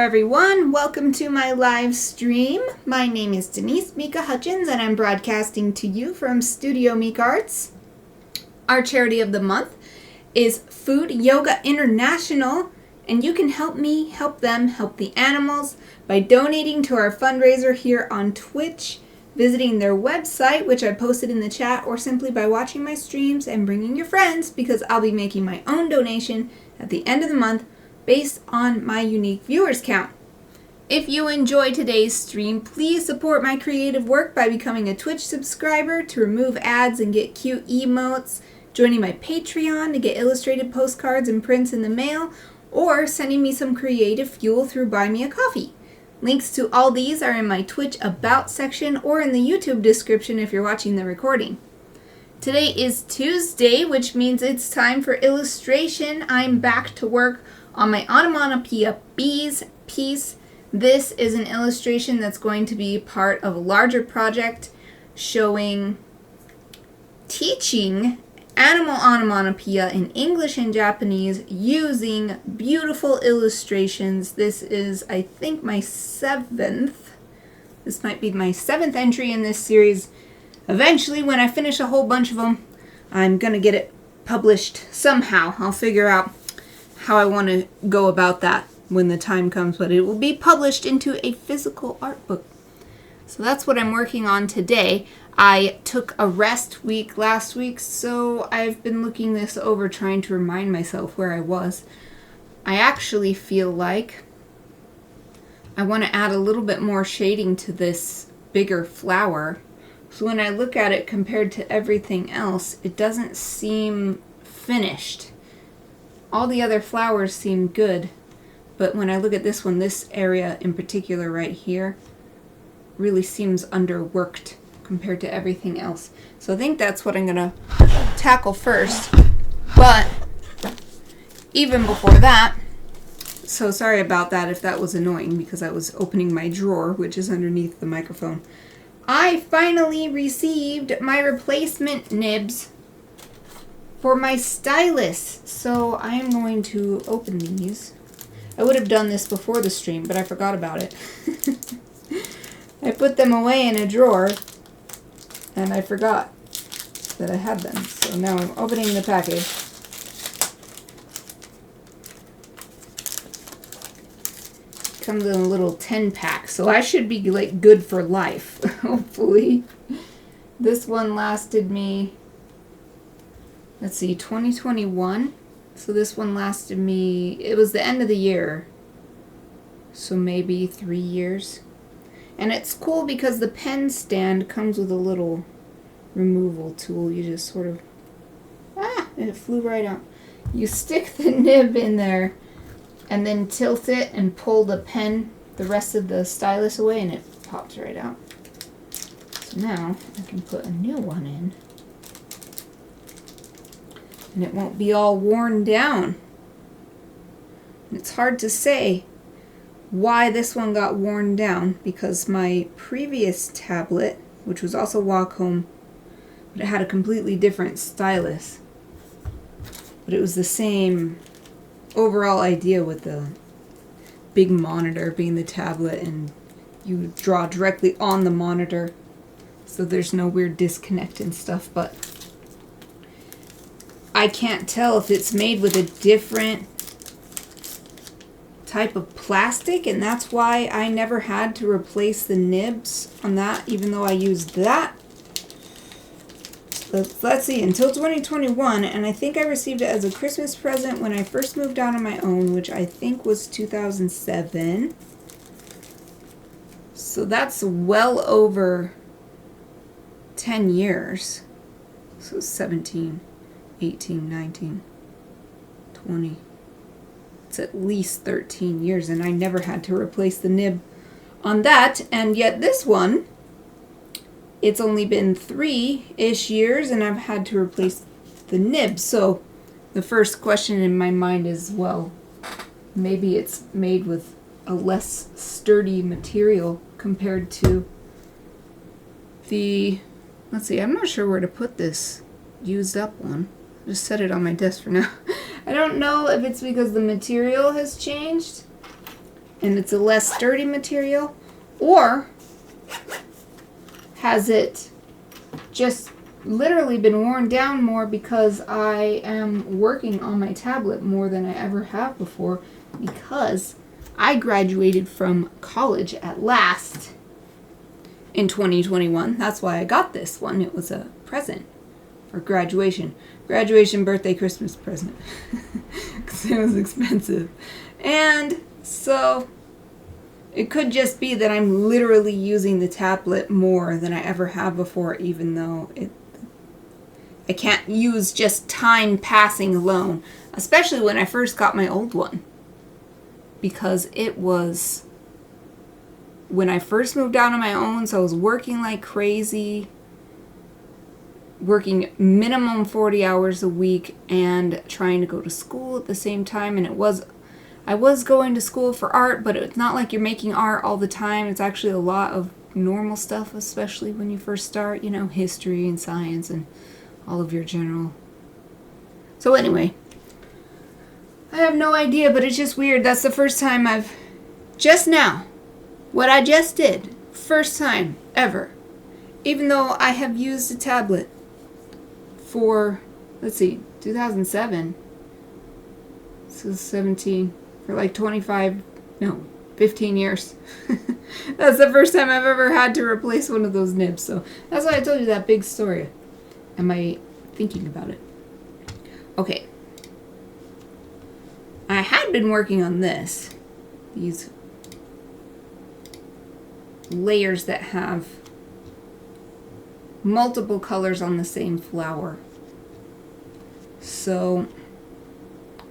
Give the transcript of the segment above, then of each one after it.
everyone, welcome to my live stream. My name is Denise Hutchins and I'm broadcasting to you from Studio Mikarts. Our charity of the month is Food Yoga International, and you can help me help them help the animals by donating to our fundraiser here on Twitch, visiting their website, which I posted in the chat, or simply by watching my streams and bringing your friends, because I'll be making my own donation at the end of the month based on my unique viewers count. If you enjoy today's stream, please support my creative work by becoming a Twitch subscriber to remove ads and get cute emotes, joining my Patreon to get illustrated postcards and prints in the mail, or sending me some creative fuel through Buy Me a Coffee. Links to all these are in my Twitch About section or in the YouTube description if you're watching the recording. Today is Tuesday, which means it's time for illustration. I'm back to work on my Onomatopoeia Bees piece. This is an illustration that's going to be part of a larger project showing teaching animal onomatopoeia in English and Japanese using beautiful illustrations. This is, I think, This might be my seventh entry in this series. Eventually, when I finish a whole bunch of them, I'm going to get it published somehow. I'll figure out how I want to go about that when the time comes, but it will be published into a physical art book. So that's what I'm working on today. I took a rest week last week, so I've been looking this over, trying to remind myself where I was. I actually feel like I want to add a little bit more shading to this bigger flower. So when I look at it compared to everything else, it doesn't seem finished. All the other flowers seem good, but when I look at this one, this area in particular right here really seems underworked compared to everything else. So I think that's what I'm gonna tackle first. But even before that, so sorry about that if that was annoying, because I was opening my drawer, which is underneath the microphone. I finally received my replacement nibs for my stylus. So I am going to open these. I would have done this before the stream, but I forgot about it. I put them away in a drawer, and I forgot that I had them. So now I'm opening the package. Comes in a little 10-pack, so I should be like good for life, hopefully. This one lasted me, let's see, 2021. So this one lasted me, it was the end of the year, so maybe 3 years. And it's cool because the pen stand comes with a little removal tool. You just sort of, it flew right out. You stick the nib in there and then tilt it and pull the pen, the rest of the stylus away, and it pops right out. So now I can put a new one in, and it won't be all worn down. And it's hard to say why this one got worn down, because my previous tablet, which was also Wacom, but it had a completely different stylus. But it was the same overall idea with the big monitor being the tablet, and you draw directly on the monitor, so there's no weird disconnect and stuff. But I can't tell if it's made with a different type of plastic, and that's why I never had to replace the nibs on that, even though I used that. Let's see, until 2021, and I think I received it as a Christmas present when I first moved out on my own, which I think was 2007. So that's well over 10 years. So 17, 18, 19, 20. It's at least 13 years, and I never had to replace the nib on that. And yet this one, it's only been 3-ish years, and I've had to replace the nib. So the first question in my mind is, well, maybe it's made with a less sturdy material compared to the, let's see, I'm not sure where to put this used up one. Just set it on my desk for now. I don't know if it's because the material has changed. and it's a less sturdy material, or has it just literally been worn down more because I am working on my tablet more than I ever have before, because I graduated from college at last in 2021. That's why I got this one. It was a present for graduation. Graduation, birthday, Christmas present. Because it was expensive. And so it could just be that I'm literally using the tablet more than I ever have before, even though I can't use just time passing alone, especially when I first got my old one. Because it was when I first moved out on my own, so I was working like crazy, working minimum 40 hours a week and trying to go to school at the same time. And I was going to school for art, but it's not like you're making art all the time. It's actually a lot of normal stuff, especially when you first start, history and science and all of your general. So anyway, I have no idea, but it's just weird. That's the first time just now, what I just did, first time ever, even though I have used a tablet for, 2007, so 17, for like 15 years. That's the first time I've ever had to replace one of those nibs, so that's why I told you that big story. Am I thinking about it? Okay. I had been working on these layers that have multiple colors on the same flower. So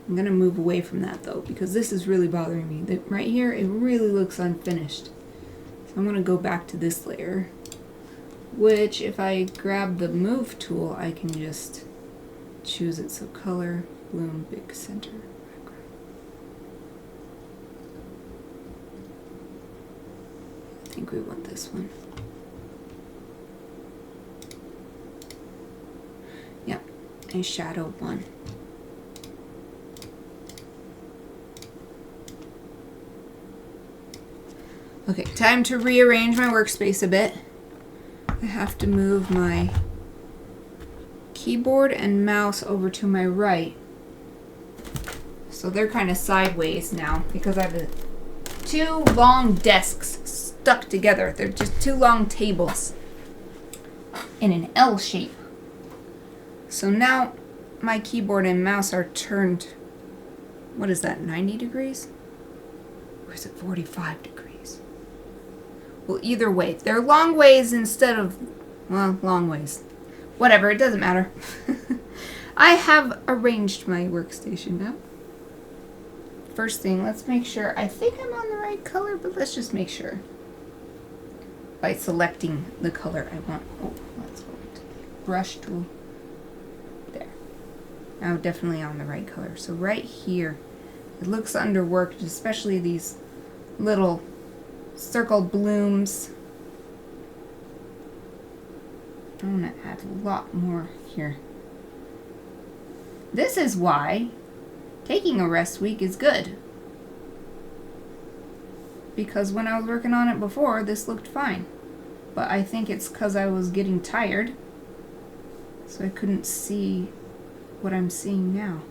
I'm going to move away from that though, because this is really bothering me. Right here, it really looks unfinished. So I'm going to go back to this layer, which if I grab the move tool, I can just choose it. So color, bloom, big center. I think we want this one. Yep, and shadow one. Okay, time to rearrange my workspace a bit. I have to move my keyboard and mouse over to my right. So they're kind of sideways now because I have two long desks stuck together. They're just two long tables in an L shape. So now my keyboard and mouse are turned, what is that, 90 degrees? Or is it 45 degrees? Well, either way, they're long ways instead of, long ways. Whatever, it doesn't matter. I have arranged my workstation now. First thing, let's make sure, I think I'm on the right color, but let's just make sure. By selecting the color I want. Oh, let's go to the brush tool. There. Now definitely on the right color. So right here, it looks underworked, especially these little circle blooms. I want to add a lot more here. This is why taking a rest week is good. Because when I was working on it before, this looked fine. But I think it's because I was getting tired, so I couldn't see what I'm seeing now.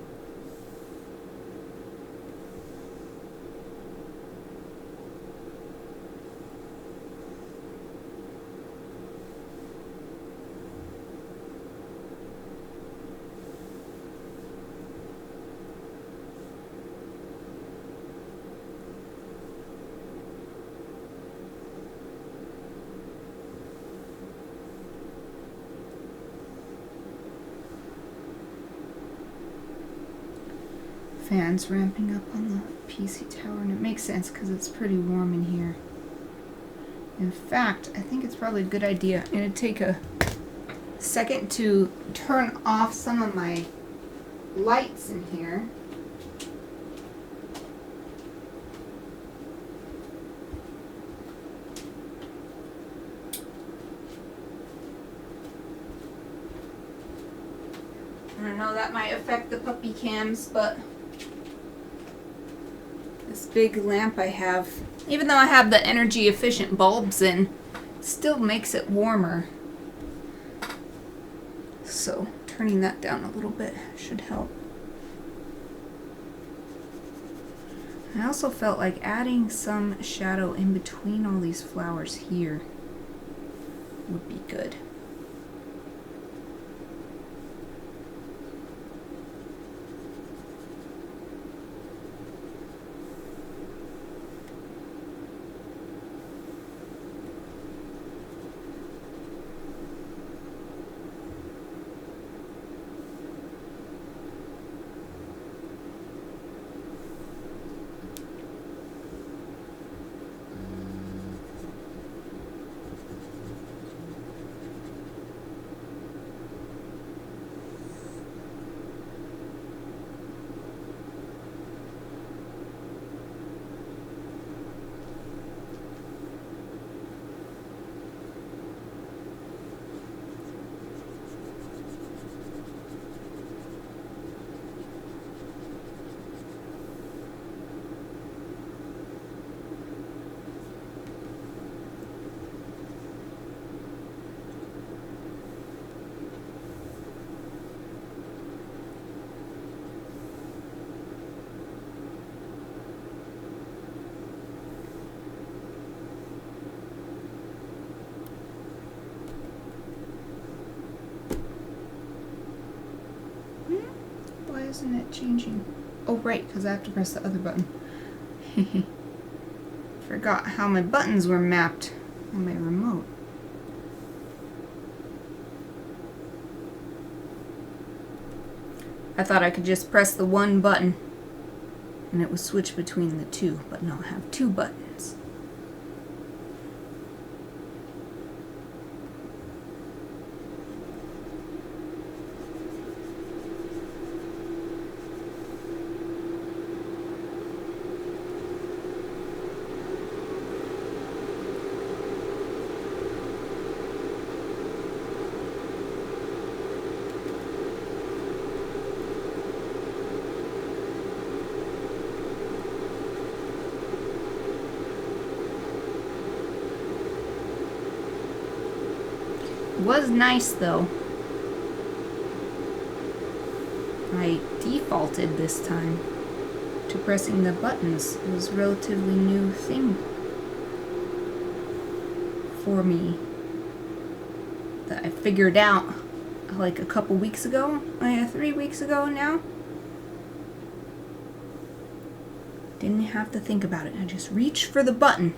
Fans ramping up on the PC tower, and it makes sense because it's pretty warm in here. In fact, I think it's probably a good idea. I'm going to take a second to turn off some of my lights in here. I know that might affect the puppy cams, but this big lamp I have, even though I have the energy efficient bulbs in, still makes it warmer. So turning that down a little bit should help. I also felt like adding some shadow in between all these flowers here would be good. Why isn't it changing? Oh, right, because I have to press the other button. Forgot how my buttons were mapped on my remote. I thought I could just press the one button and it would switch between the two, but no, I have two buttons. Was nice though. I defaulted this time to pressing the buttons. It was a relatively new thing for me that I figured out like a couple weeks ago, 3 weeks ago now. Didn't have to think about it. I just reached for the button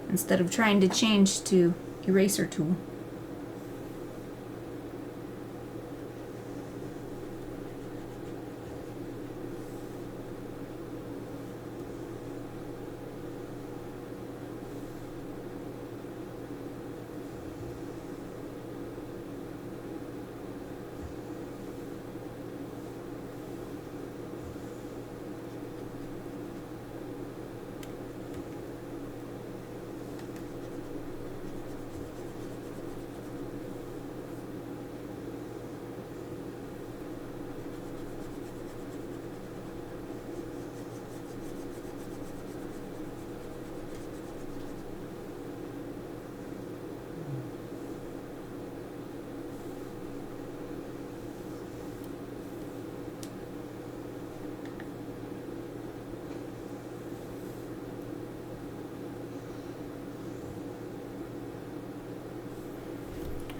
instead of trying to change to eraser tool.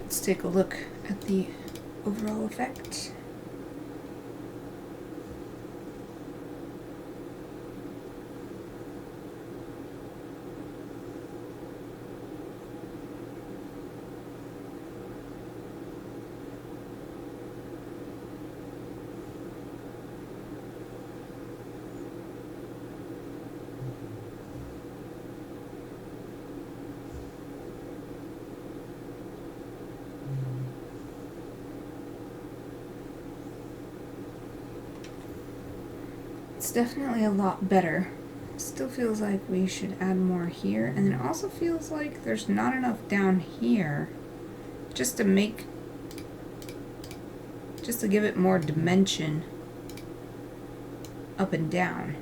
Let's take a look at the overall effect. It's definitely a lot better. Still feels like we should add more here, and then it also feels like there's not enough down here just to give it more dimension up and down.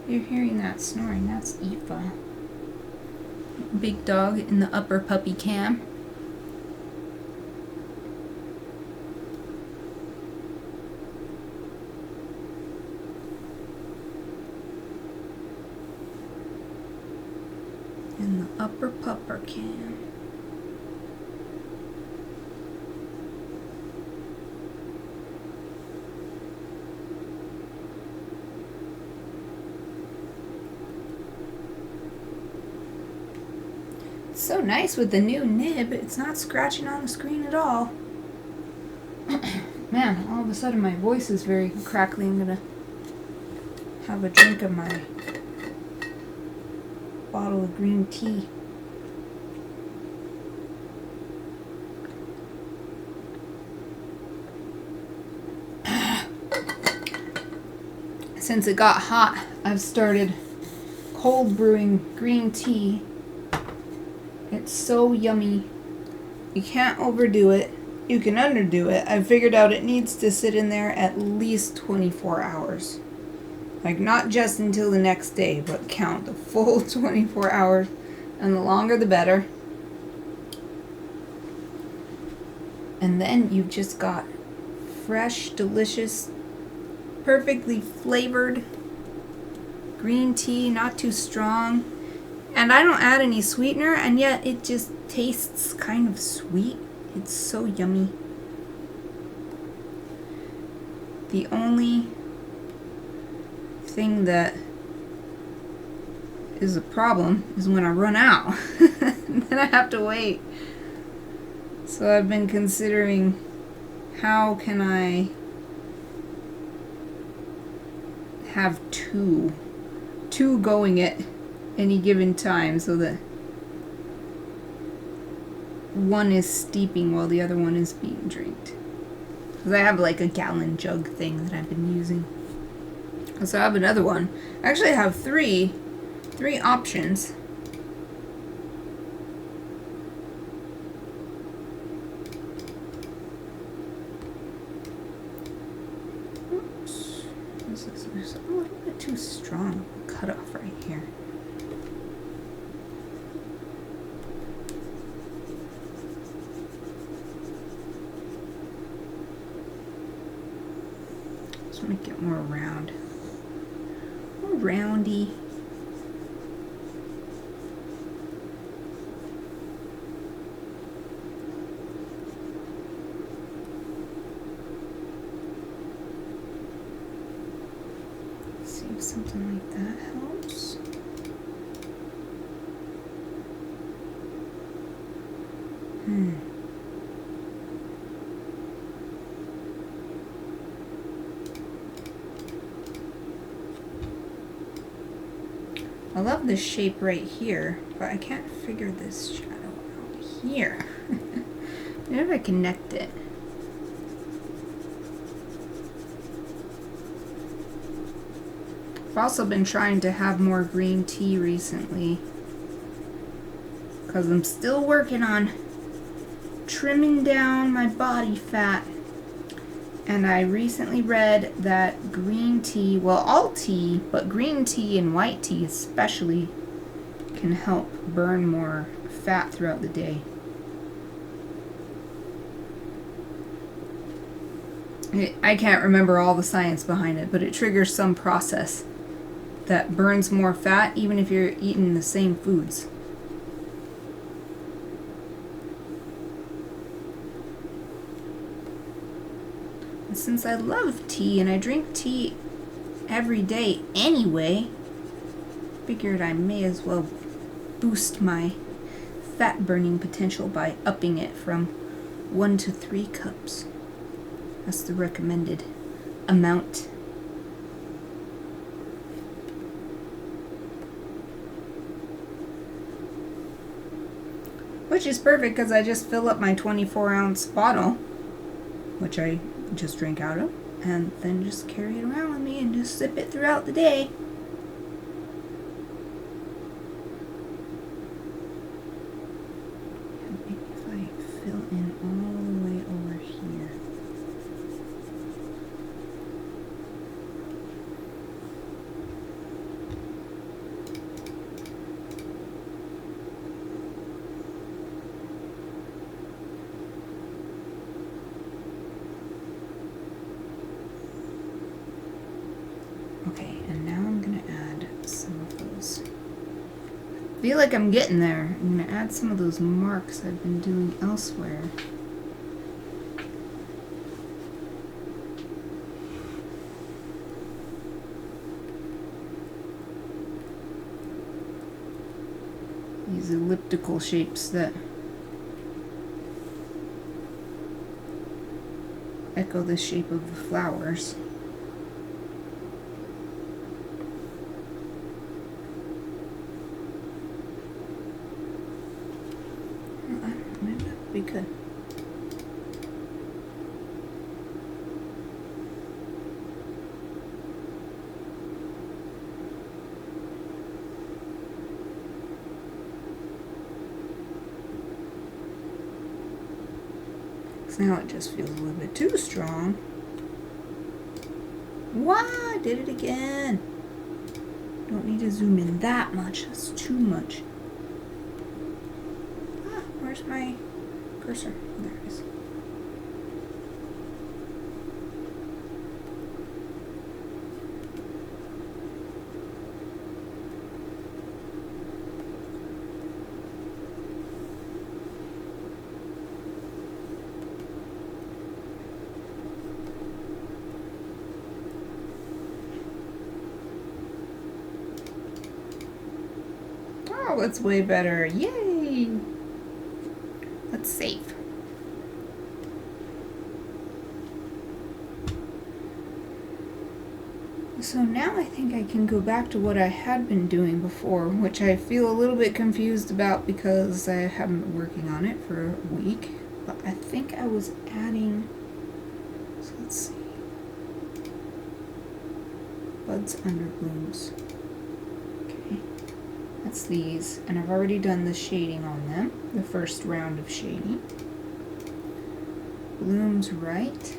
You're hearing that snoring, that's Aoife. Big dog in the upper puppy cam. In the upper pupper cam. It's so nice with the new nib. It's not scratching on the screen at all. Man, all of a sudden my voice is very crackly. I'm gonna have a drink of my bottle of green tea. Since it got hot, I've started cold brewing green tea. It's so yummy. You can't overdo it. You can underdo it. I figured out it needs to sit in there at least 24 hours. Like, not just until the next day, but count the full 24 hours. And the longer the better. And then you've just got fresh, delicious, perfectly flavored green tea, not too strong. And I don't add any sweetener, and yet it just tastes kind of sweet. It's so yummy. The only thing that is a problem is when I run out. Then I have to wait. So I've been considering, how can I have two going at any given time so that one is steeping while the other one is being drinked. Because I have like a gallon jug thing that I've been using. So I have another one. Actually, I have three options. Oops. This is a little bit too strong. Cut off right here. Just make it more round. More roundy. See if something like that helps. I love this shape right here, but I can't figure this shadow out here. Maybe if I connect it. I've also been trying to have more green tea recently, because I'm still working on trimming down my body fat. And I recently read that green tea, well, all tea, but green tea and white tea especially, can help burn more fat throughout the day. I can't remember all the science behind it, but it triggers some process that burns more fat even if you're eating the same foods. And since I love tea and I drink tea every day anyway, figured I may as well boost my fat burning potential by upping it from 1 to 3 cups. That's the recommended amount. Which is perfect because I just fill up my 24-ounce bottle, which I just drink out of, and then just carry it around with me and just sip it throughout the day. Maybe if I fill in all the way over here. Okay, and now I'm gonna add some of those. I feel like I'm getting there. I'm gonna add some of those marks I've been doing elsewhere. These elliptical shapes that echo the shape of the flowers. Maybe that would be good. Now it just feels a little bit too strong. Why? Did it again. Don't need to zoom in that much. That's too much. Ah, where's my cursor? There it is. Oh, that's way better. Yay! Let's save. So now I think I can go back to what I had been doing before, which I feel a little bit confused about because I haven't been working on it for a week. But I think I was adding, so let's see, buds under blooms. That's these, and I've already done the shading on them, the first round of shading. Blooms right.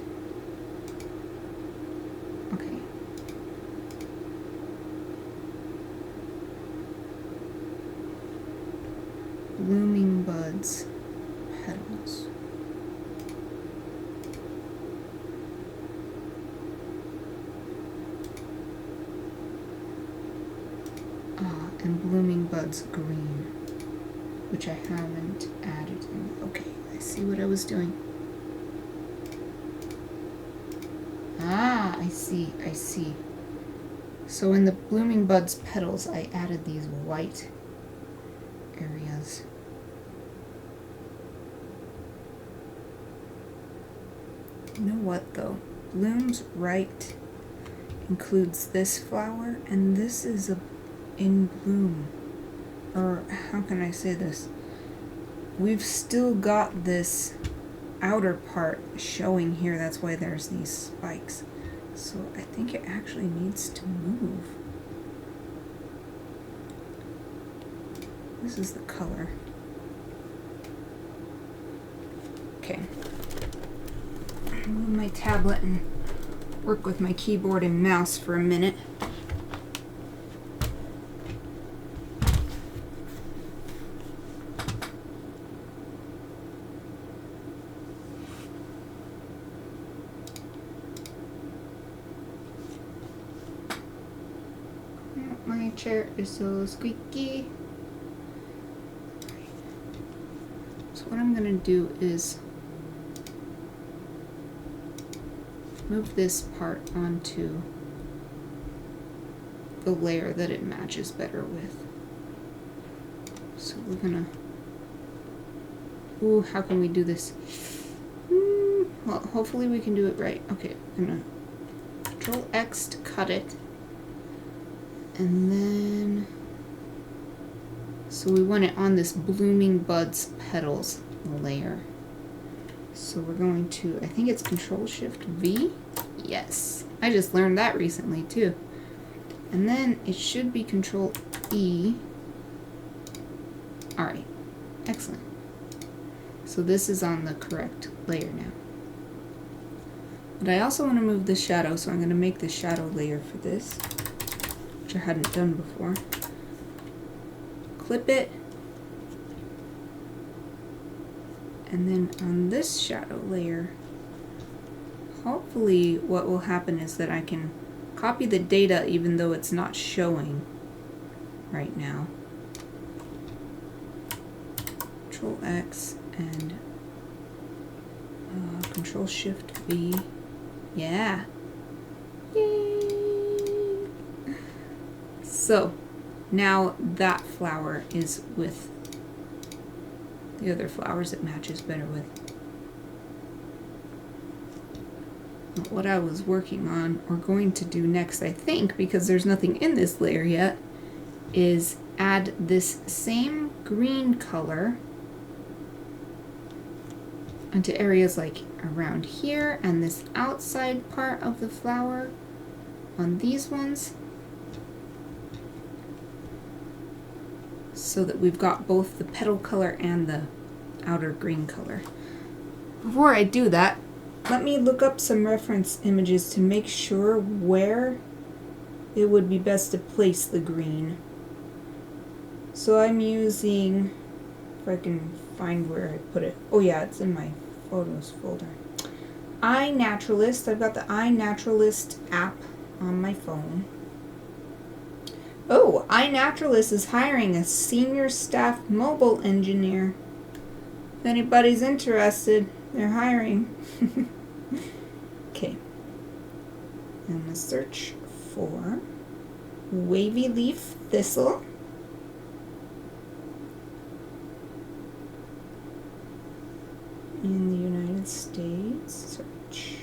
Okay. Blooming buds, petals. And blooming buds green, which I haven't added in. Okay, I see what I was doing. Ah, I see. So in the blooming buds petals, I added these white areas. You know what though? Blooms right includes this flower, and this is in bloom. Or how can I say this? We've still got this outer part showing here. That's why there's these spikes. So I think it actually needs to move. This is the color. Okay. Move my tablet and work with my keyboard and mouse for a minute. My chair is so squeaky. So what I'm gonna do is move this part onto the layer that it matches better with. So we're gonna, ooh, how can we do this? Well, hopefully we can do it right. Okay, I'm gonna Control X to cut it. And then, so we want it on this blooming buds petals layer. So we're going to, I think it's Control Shift V. Yes, I just learned that recently too. And then it should be Control E. All right, excellent. So this is on the correct layer now. But I also want to move the shadow, so I'm going to make the shadow layer for this, which I hadn't done before. Clip it, and then on this shadow layer, hopefully what will happen is that I can copy the data even though it's not showing right now. Control X and Control Shift V. Yeah. Yay! So now that flower is with the other flowers it matches better with. What I was working on or going to do next, I think, because there's nothing in this layer yet, is add this same green color into areas like around here and this outside part of the flower on these ones, so that we've got both the petal color and the outer green color. Before I do that, let me look up some reference images to make sure where it would be best to place the green. So I'm using, if I can find where I put it. Oh yeah, it's in my photos folder. iNaturalist. I've got the iNaturalist app on my phone. Oh, iNaturalist is hiring a senior staff mobile engineer. If anybody's interested, they're hiring. Okay. I'm going to search for wavy leaf thistle. In the United States. Search.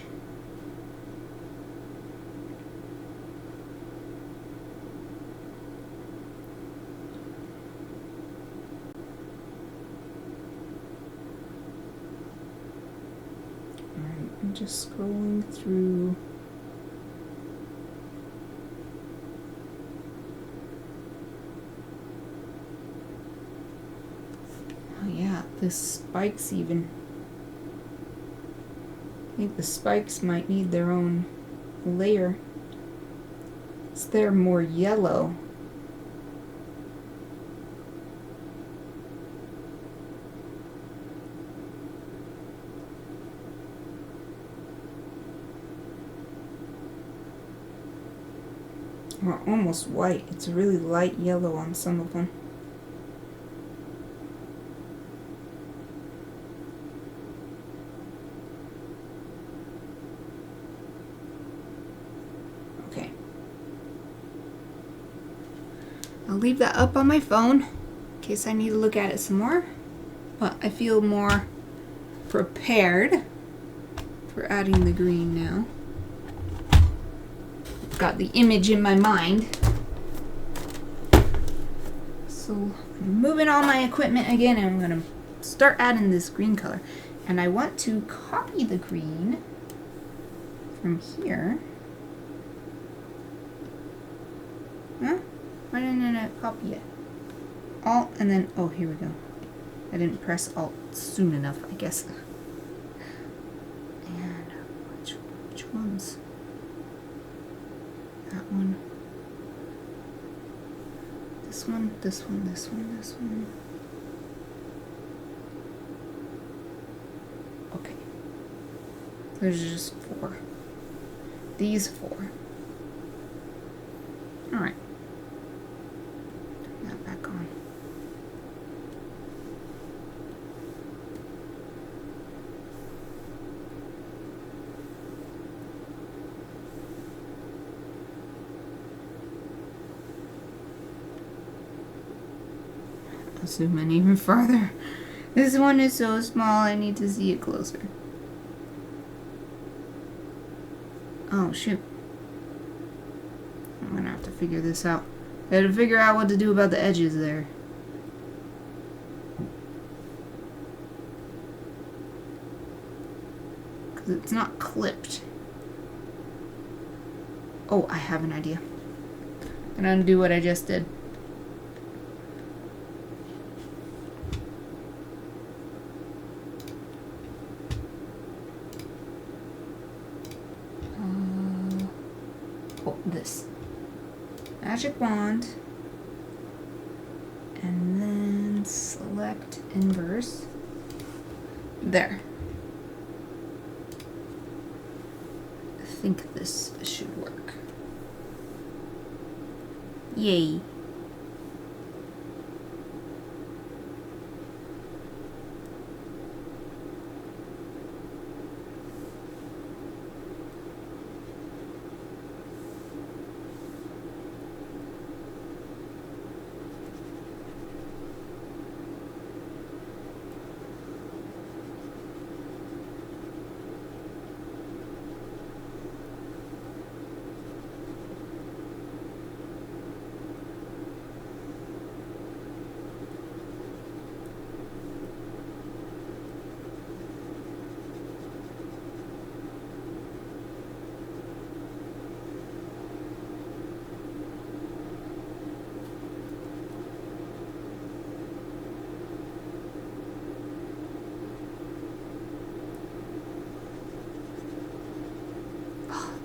Alright, I'm just scrolling through. Oh yeah, the spikes even. I think the spikes might need their own layer. So they're more yellow. Or almost white. It's really light yellow on some of them. Okay. I'll leave that up on my phone in case I need to look at it some more. But I feel more prepared for adding the green now. Got the image in my mind. So I'm moving all my equipment again, and I'm going to start adding this green color. And I want to copy the green from here. Huh? Why didn't I copy it? Alt and then, oh, here we go. I didn't press Alt soon enough, I guess. And which ones? That one. This one, this one, this one, this one. Okay. There's just 4. These 4. Alright. Turn that back on. I'll zoom in even farther. This one is so small, I need to see it closer. Oh, shoot. I'm gonna have to figure this out. I gotta figure out what to do about the edges there. Because it's not clipped. Oh, I have an idea. I'm gonna undo what I just did. This magic wand, and then select inverse. There. I think this should work. Yay.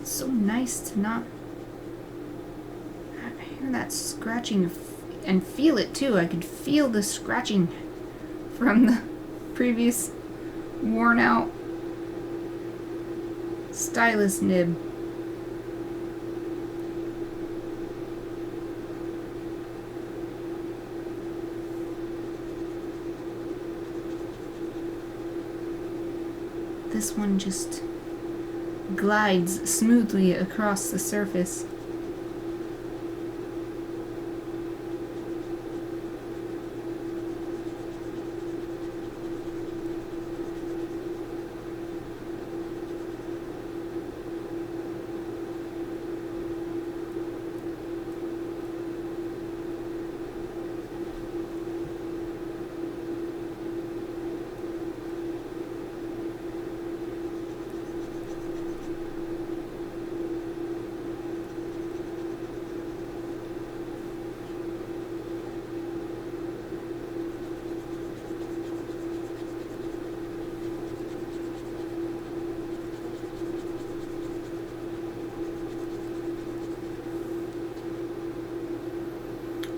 It's so nice to not hear that scratching and feel it too. I could feel the scratching from the previous worn out stylus nib. This one just glides smoothly across the surface.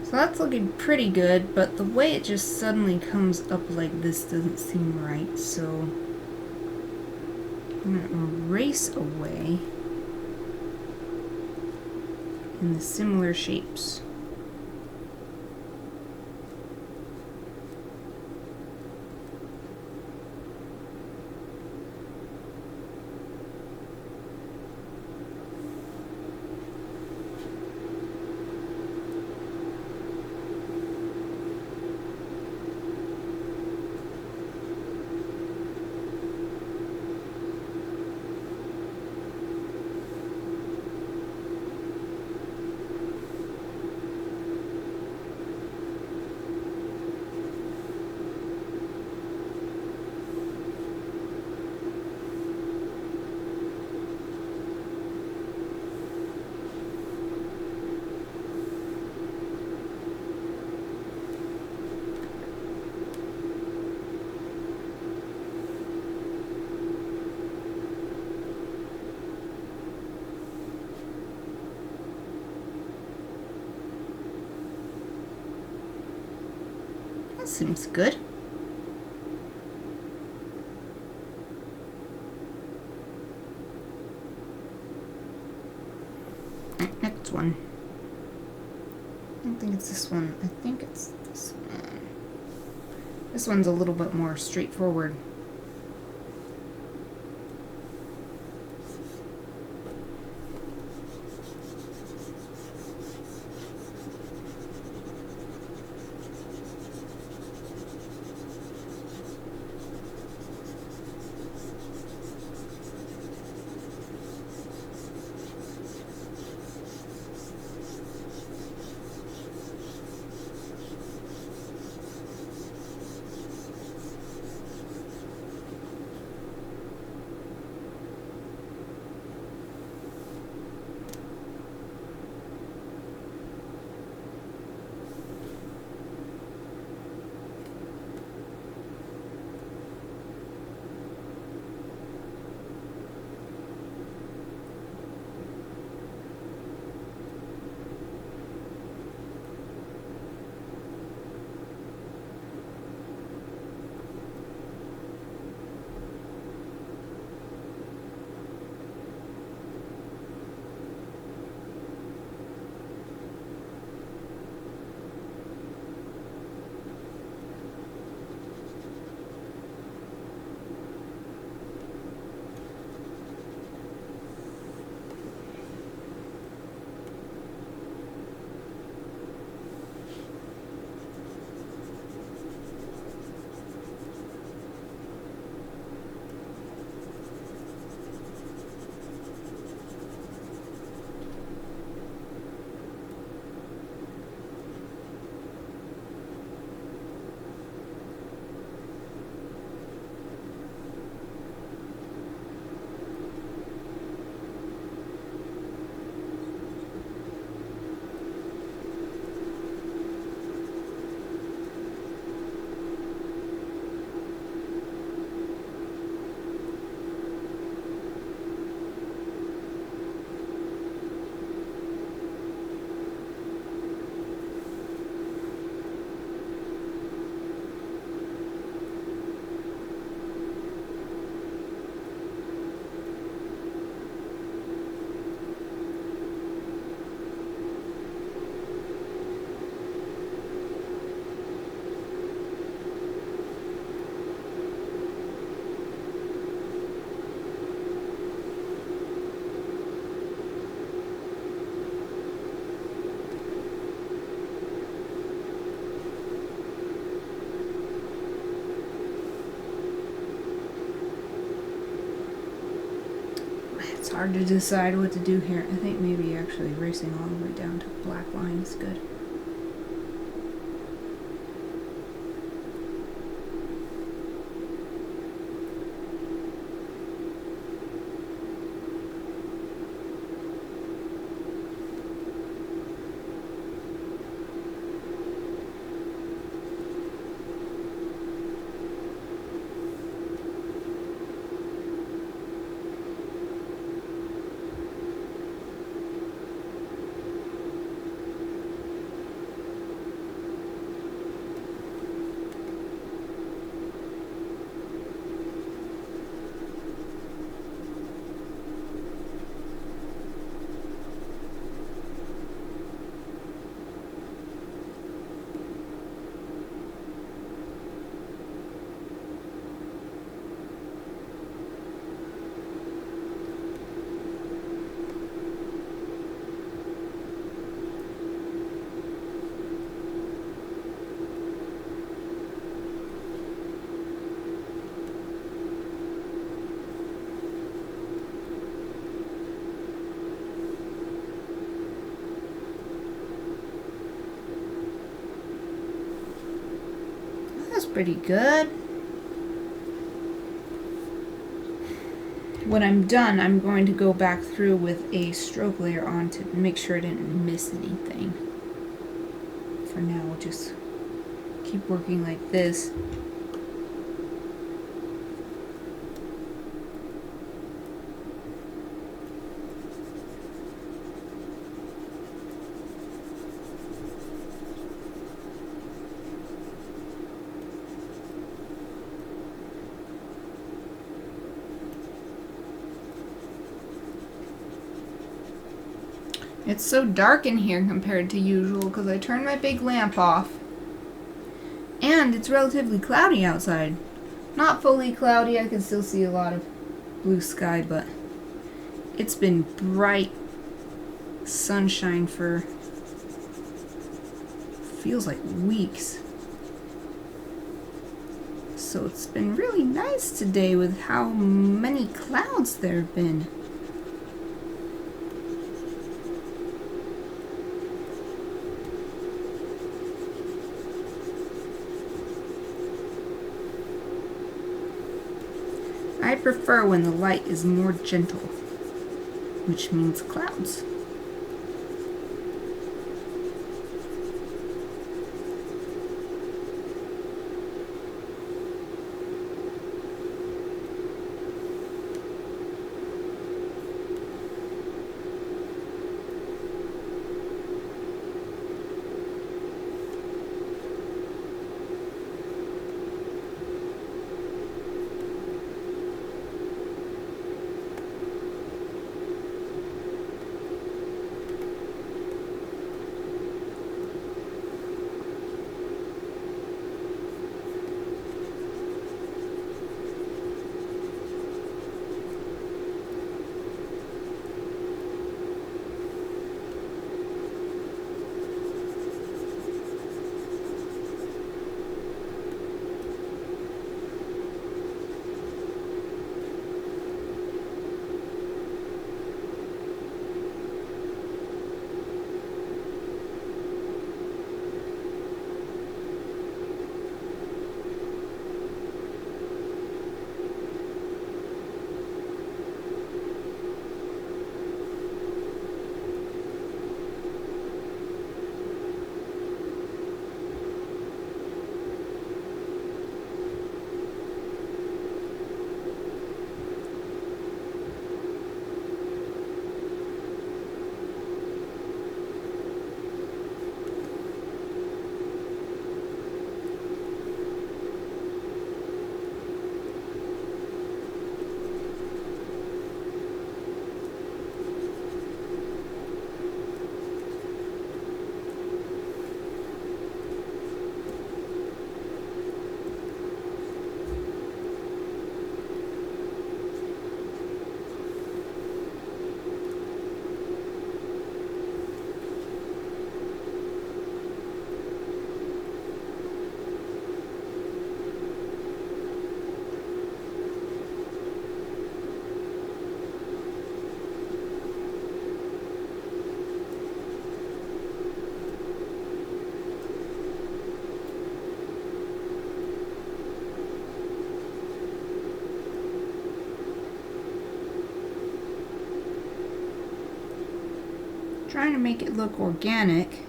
So that's looking pretty good, but the way it just suddenly comes up like this doesn't seem right, so I'm going to erase away in the similar shapes. That seems good. Next one. I don't think it's this one. I think it's this one. This one's a little bit more straightforward. It's hard to decide what to do here. I think maybe actually erasing all the way down to the black line is good. That's pretty good. When I'm done, I'm going to go back through with a stroke layer on to make sure I didn't miss anything. For now, we'll just keep working like this. It's so dark in here compared to usual because I turned my big lamp off. And it's relatively cloudy outside. Not fully cloudy, I can still see a lot of blue sky, but it's been bright sunshine for feels like weeks. So it's been really nice today with how many clouds there have been. I prefer when the light is more gentle, which means clouds. trying to make it look organic,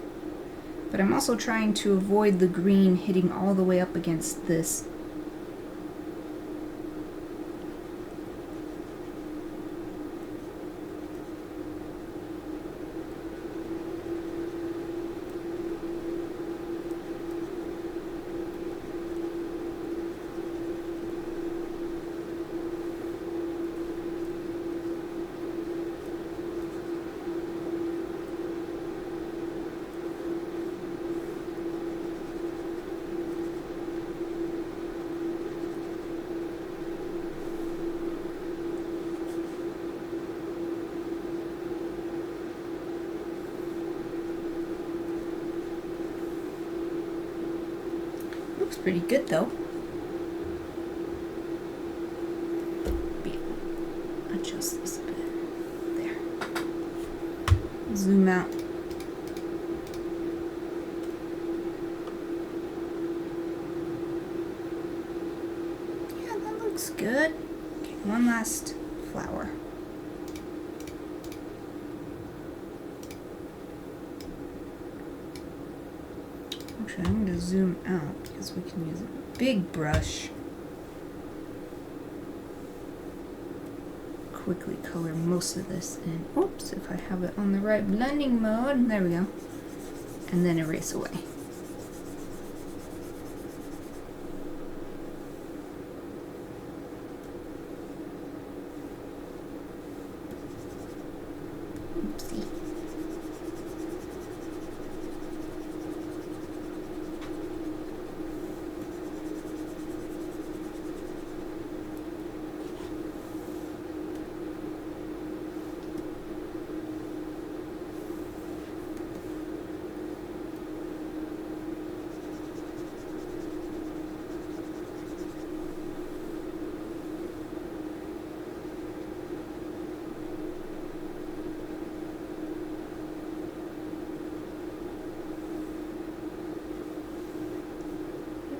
but I'm also trying to avoid the green hitting all the way up against this. Looks pretty good though. Adjust this a bit. There. Zoom out. Yeah, that looks good. Okay, one last flower. Actually, I'm going to zoom out because we can use a big brush. Quickly color most of this in. Oops, if I have it on the right blending mode. There we go. And then erase away. Oopsie.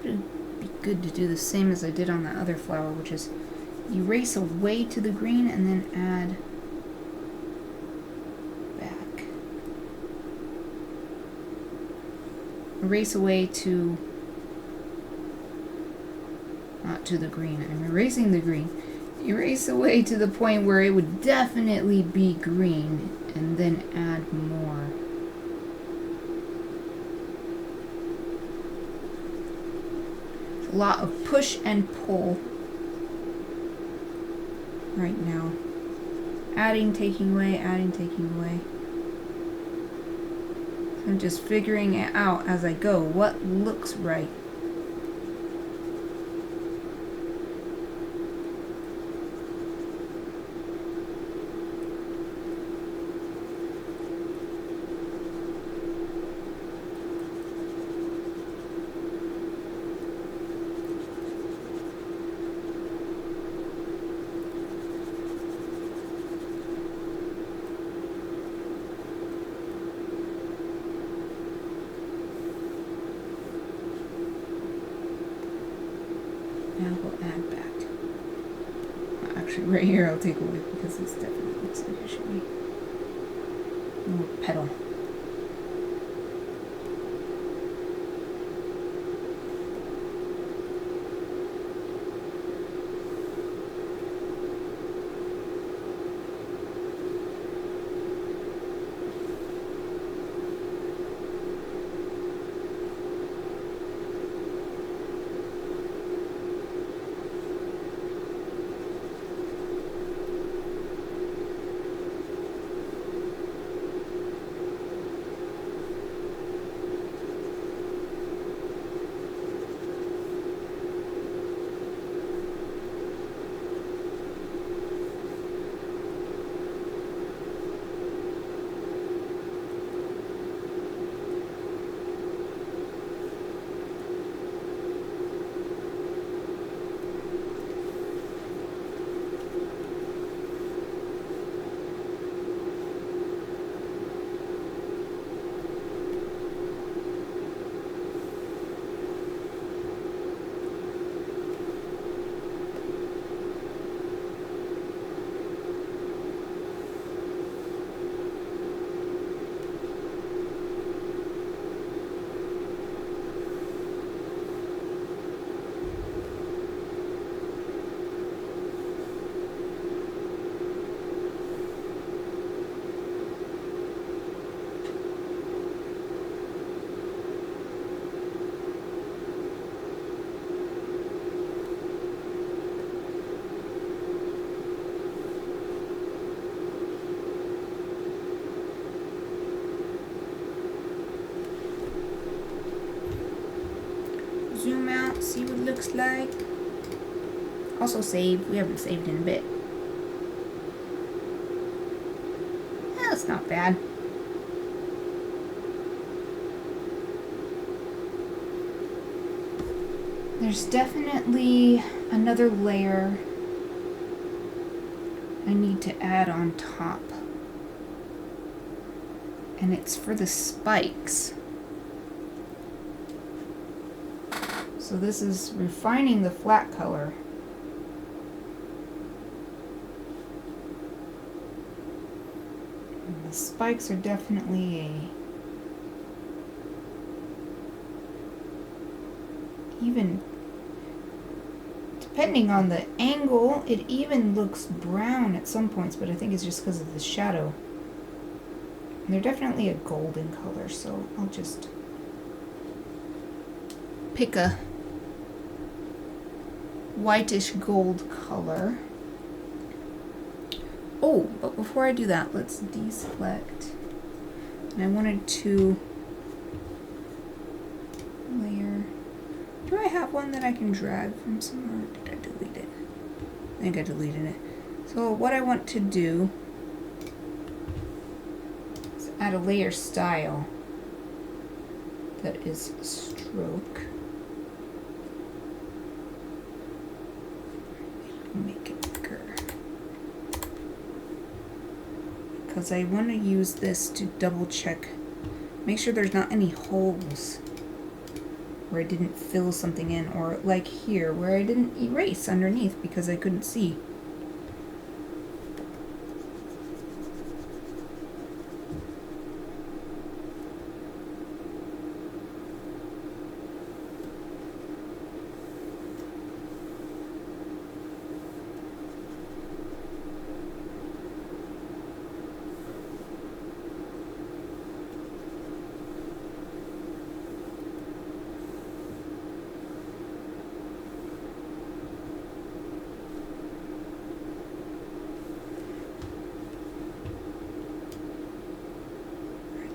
Be good to do the same as I did on that other flower, which is erase away to the green and then add back. Erase away to, not to the green, I'm erasing the green. Erase away to the point where it would definitely be green and then add more. A lot of push and pull right now. Adding, taking away, adding, taking away. So I'm just figuring it out as I go. What looks right? Now we'll add back. Well, actually, right here I'll take away because this definitely looks like it should be a little petal. See what it looks like. Also save. We haven't saved in a bit. That's not bad. There's definitely another layer I need to add on top. And it's for the spikes. So this is refining the flat color. And the spikes are definitely even, depending on the angle, it even looks brown at some points, but I think it's just because of the shadow. And they're definitely a golden color, so I'll just pick a whitish gold color. Oh, but before I do that, let's deselect. And I wanted to layer. Do I have one that I can drag from somewhere? Did I delete it? I think I deleted it. So what I want to do is add a layer style that is stroke. Make it bigger. Because I want to use this to double check, make sure there's not any holes where I didn't fill something in, or like here where I didn't erase underneath because I couldn't see.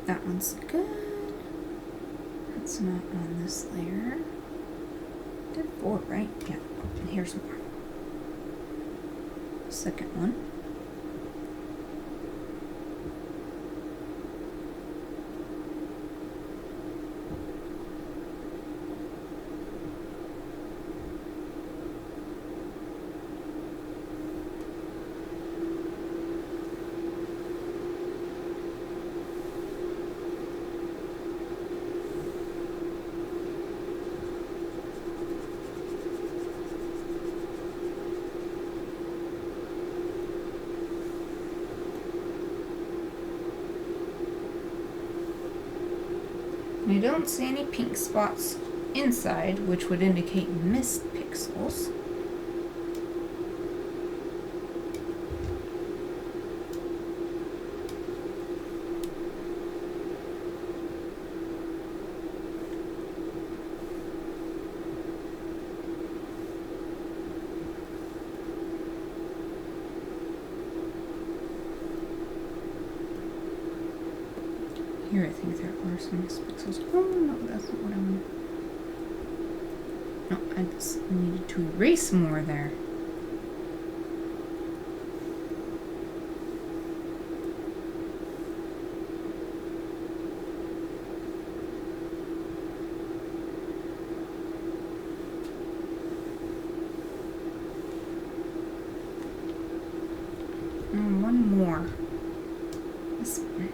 That one's good. That's not on this layer. Did 4, right? Yeah. And here's more. Second one. I don't see any pink spots inside, which would indicate missed pixels. Here, I think there are some missed pixels. Oh no, that's not what I want. No, I just needed to erase more there. And one more. This one.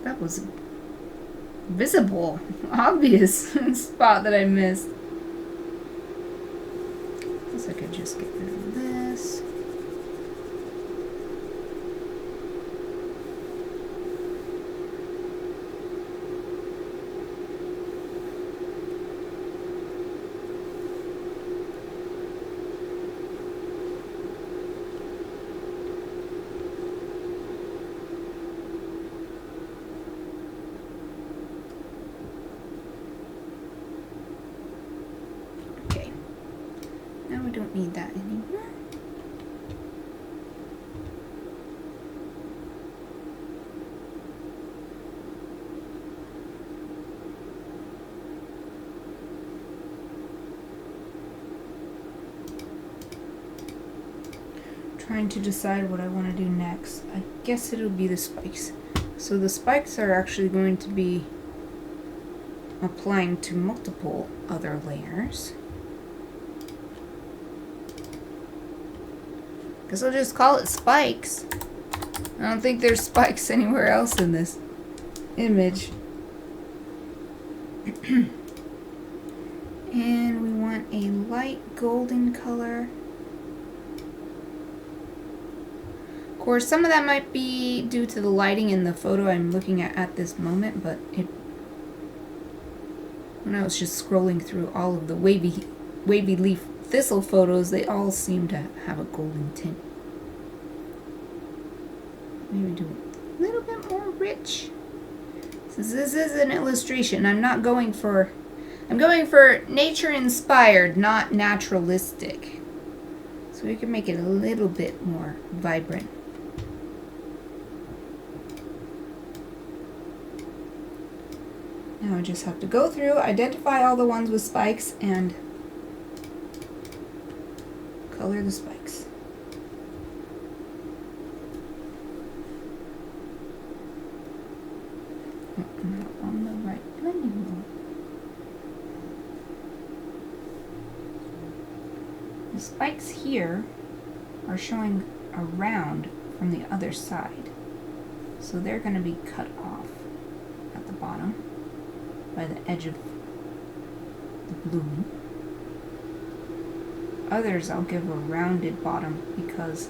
That was a visible, obvious spot that I missed. I guess I could just get rid of this. don't need that anymore. Trying to decide what I want to do next. I guess it'll be the spikes. So the spikes are actually going to be applying to multiple other layers. Guess I'll just call it spikes. I don't think there's spikes anywhere else in this image. And we want a light golden color. Of course, some of that might be due to the lighting in the photo I'm looking at this moment, but when I was just scrolling through all of the wavy leaf thistle photos, they all seem to have a golden tint. Maybe do a little bit more rich. Since this is an illustration, I'm going for nature inspired, not naturalistic. So we can make it a little bit more vibrant. Now I just have to go through, identify all the ones with spikes, and color the spikes. Oh, I'm not on the right blending mode. The spikes here are showing around from the other side. So they're going to be cut off at the bottom by the edge of the bloom. Others I'll give a rounded bottom because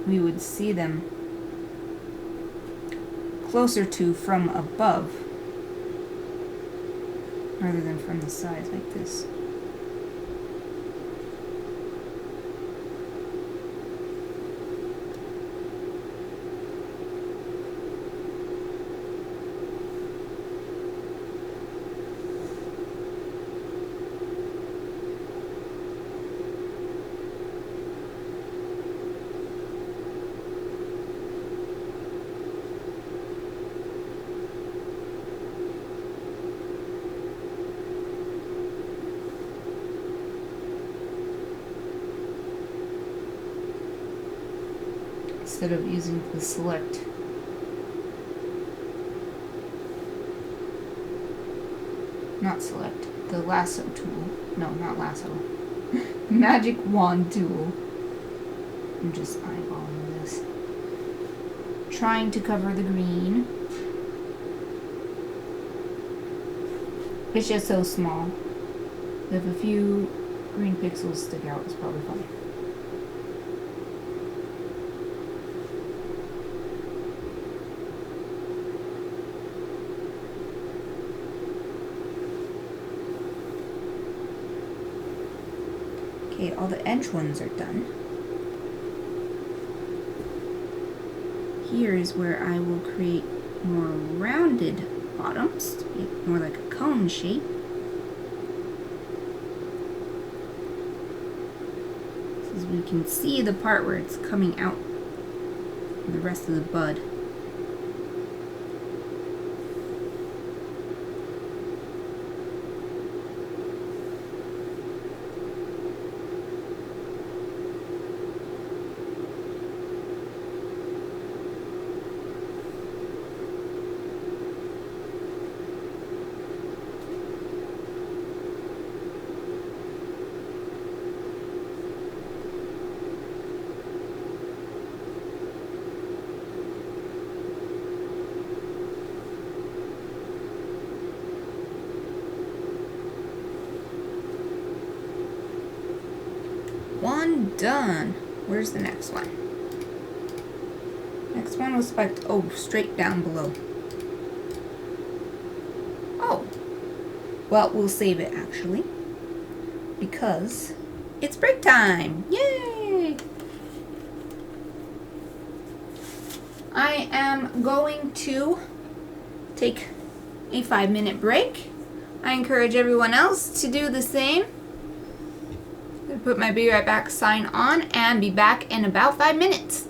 we would see them closer to from above rather than from the sides like this. Instead of using the select. Not select, the lasso tool. No, not lasso. Magic wand tool. I'm just eyeballing this. Trying to cover the green. It's just so small. If a few green pixels stick out, it's probably fine. Okay, all the edge ones are done. Here is where I will create more rounded bottoms to be more like a cone shape. So as we can see the part where it's coming out from the rest of the bud. One done. Where's the next one? Next one was spiked. Oh, straight down below. Oh. Well, we'll save it actually. Because it's break time. Yay! I am going to take a 5-minute break. I encourage everyone else to do the same. I put my be right back sign on and be back in about 5 minutes.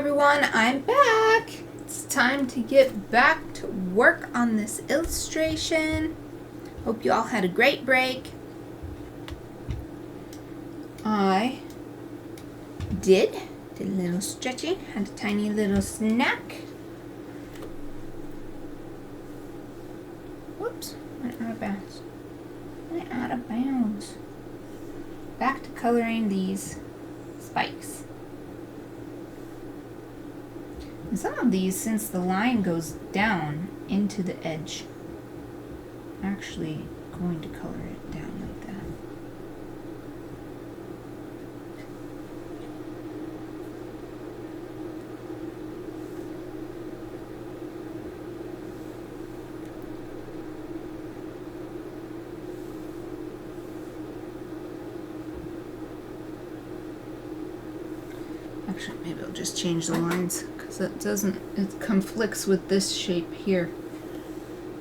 everyone, I'm back. It's time to get back to work on this illustration. Hope you all had a great break. I did a little stretching, had a tiny little snack. Whoops, went out of bounds. Went out of bounds. Back to coloring these spikes. And some of these, since the line goes down into the edge, I'm actually going to color it down like that. Actually, maybe I'll just change the lines because it conflicts with this shape here.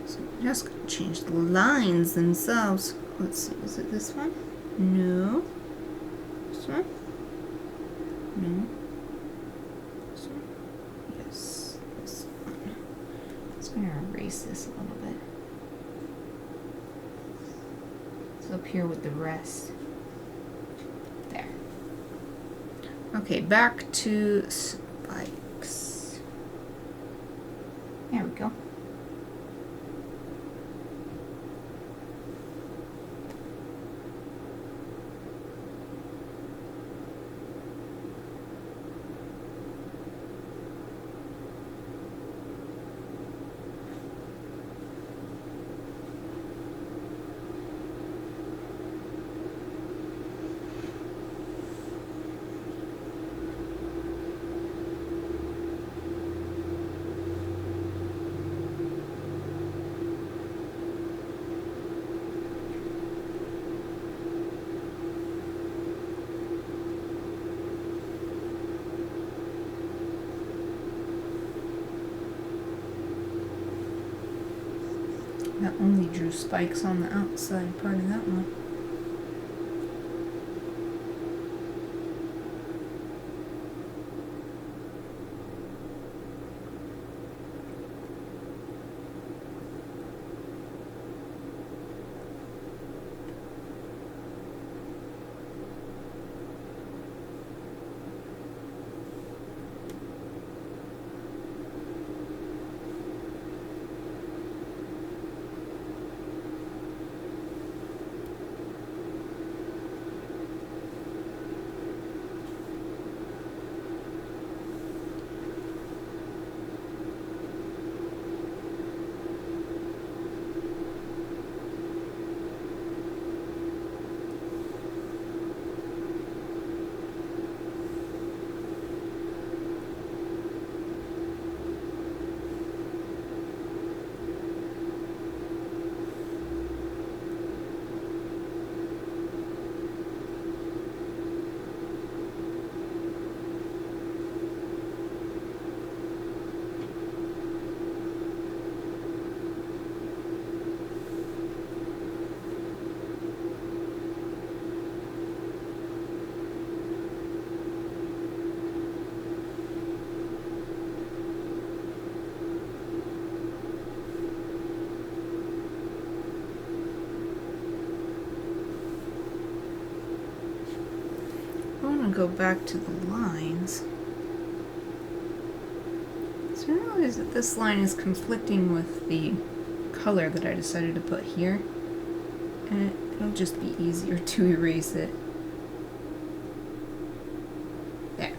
So I'm just going to change the lines themselves. Let's see, is it this one? No. This one? No. This one? Yes, this one. I'm just going to erase this a little bit. It's up here with the rest. There. Okay, back to spikes. There we go. That only drew spikes on the outside part of that one. I want to go back to the lines. So I realize that this line is conflicting with the color that I decided to put here. And it'll just be easier to erase it. There.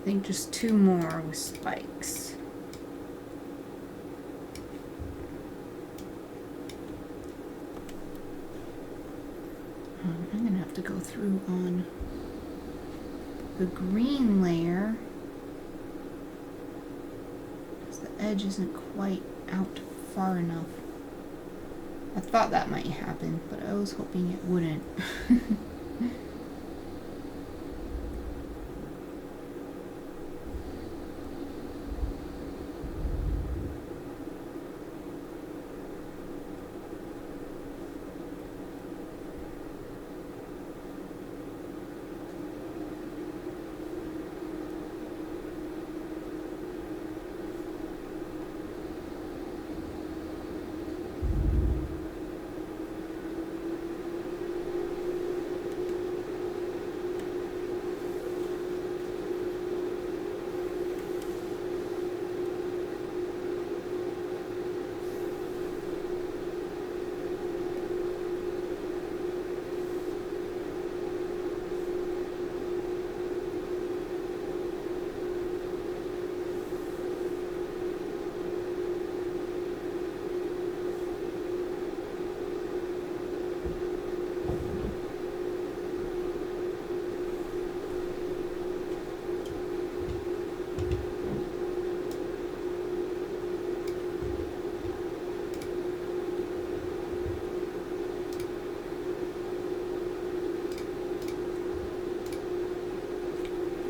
think just 2 more with spikes. I'm gonna have to go through on the green layer because the edge isn't quite out far enough. I thought that might happen, but I was hoping it wouldn't.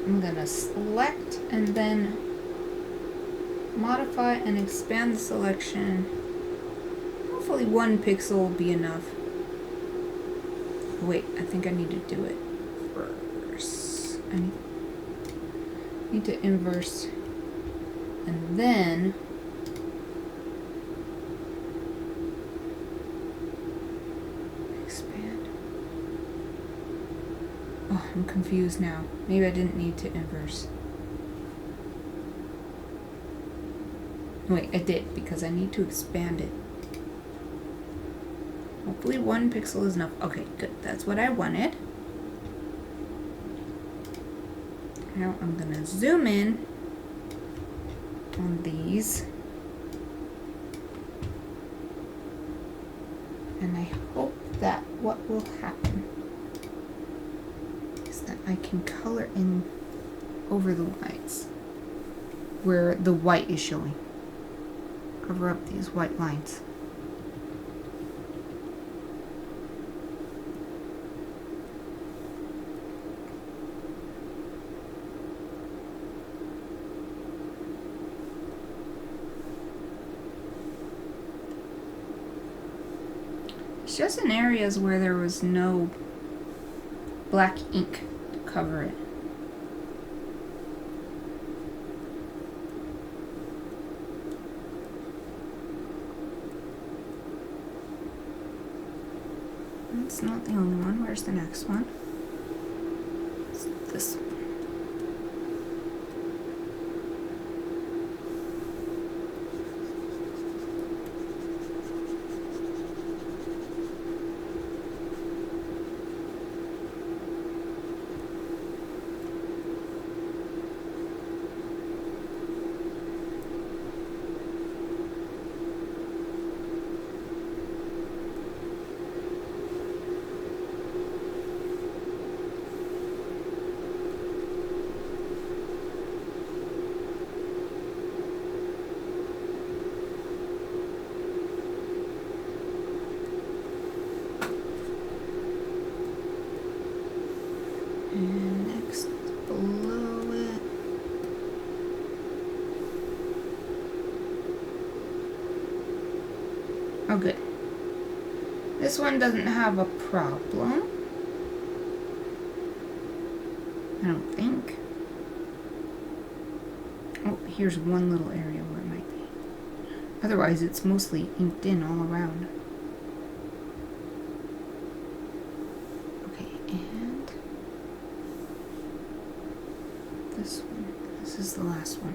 I'm gonna select and then modify and expand the selection. Hopefully 1 pixel will be enough. Wait, I think I need to do it first. I need to inverse and then expand. Oh, I'm confused now. Maybe I didn't need to inverse. Wait, I did because I need to expand it. Hopefully 1 pixel is enough. Okay, good. That's what I wanted. Now I'm gonna zoom in on these. And I hope that what will happen is that I can color in over the whites where the white is showing. Cover up these white lines. It's just in areas where there was no black ink to cover it. It's not the only one. Where's the next one? It's this one. And next, below it. Oh, good. This one doesn't have a problem. I don't think. Oh, here's one little area where it might be. Otherwise, it's mostly inked in all around. Okay, and this one. This is the last one.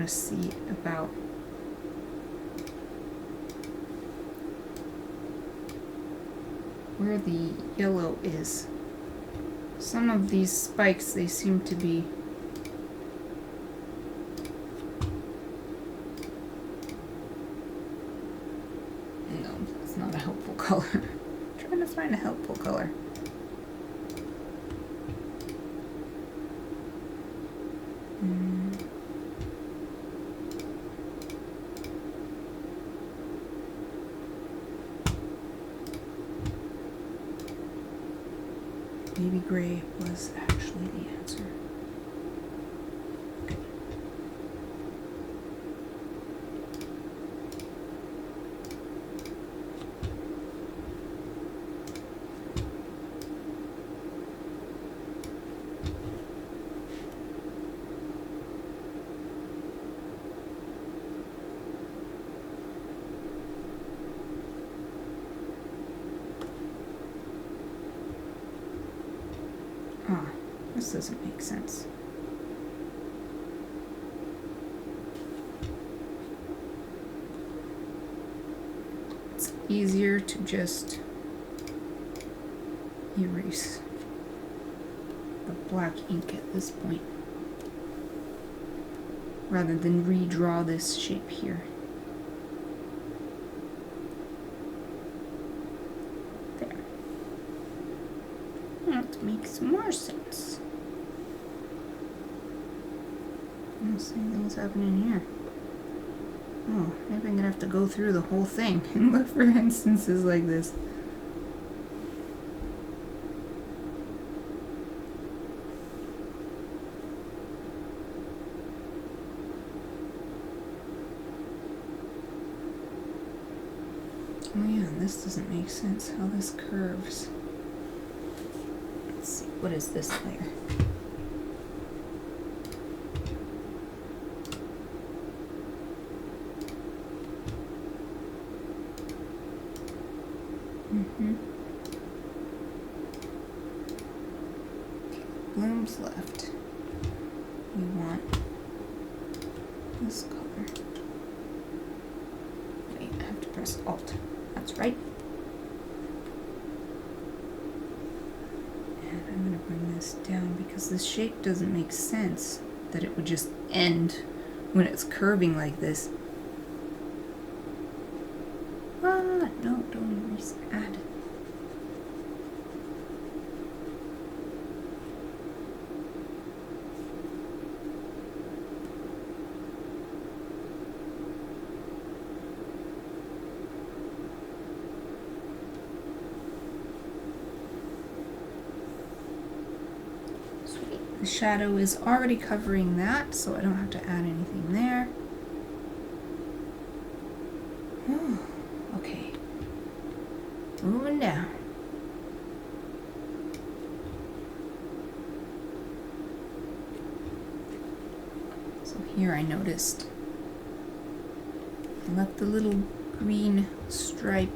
to see about where the yellow is. Some of these spikes, they seem to be no, that's not a helpful color. I'm trying to find a helpful color. Baby gray was actually the answer. Ah, this doesn't make sense. It's easier to just erase the black ink at this point, rather than redraw this shape here. That makes more sense. Oh, same thing's happening here. Oh, maybe I'm gonna have to go through the whole thing and look for instances like this. Oh yeah, and this doesn't make sense, how this curves. Let's see, what is this layer? Okay, blooms left. We want this color. Wait, I have to press Alt. That's right. And I'm going to bring this down because this shape doesn't make sense that it would just end when it's curving like this. Ah, no, don't erase, add. The shadow is already covering that, so I don't have to add anything there. Oh, okay. Moving down. So here I noticed I left the little green stripe .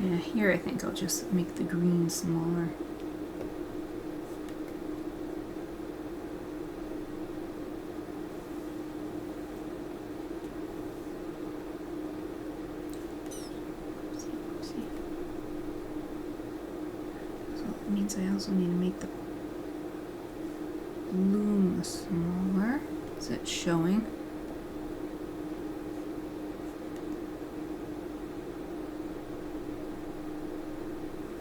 Yeah, here I think I'll just make the green smaller. So it means I also need to make the loom smaller. Is it showing?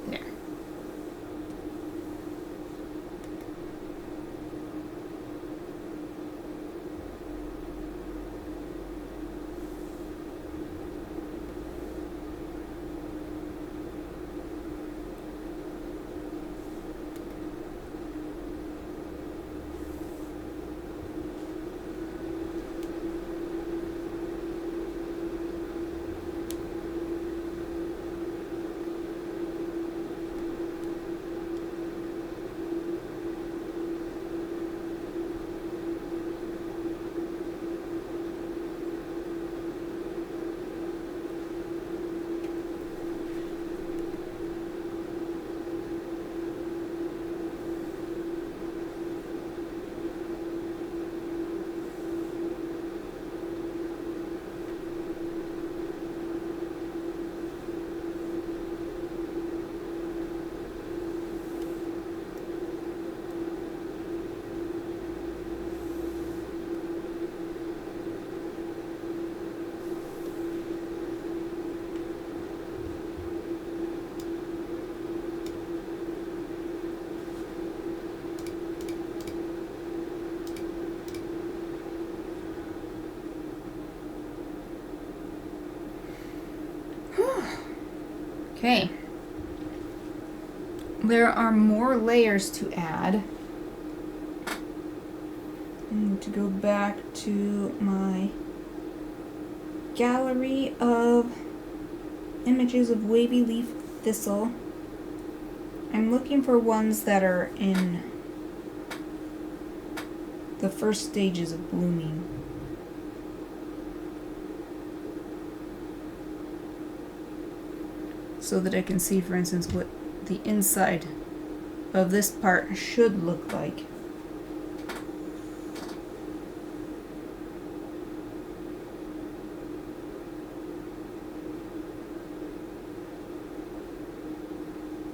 There. Okay. There are more layers to add. I need to go back to my gallery of images of wavy leaf thistle. I'm looking for ones that are in the first stages of blooming. So that I can see, for instance, what the inside of this part should look like.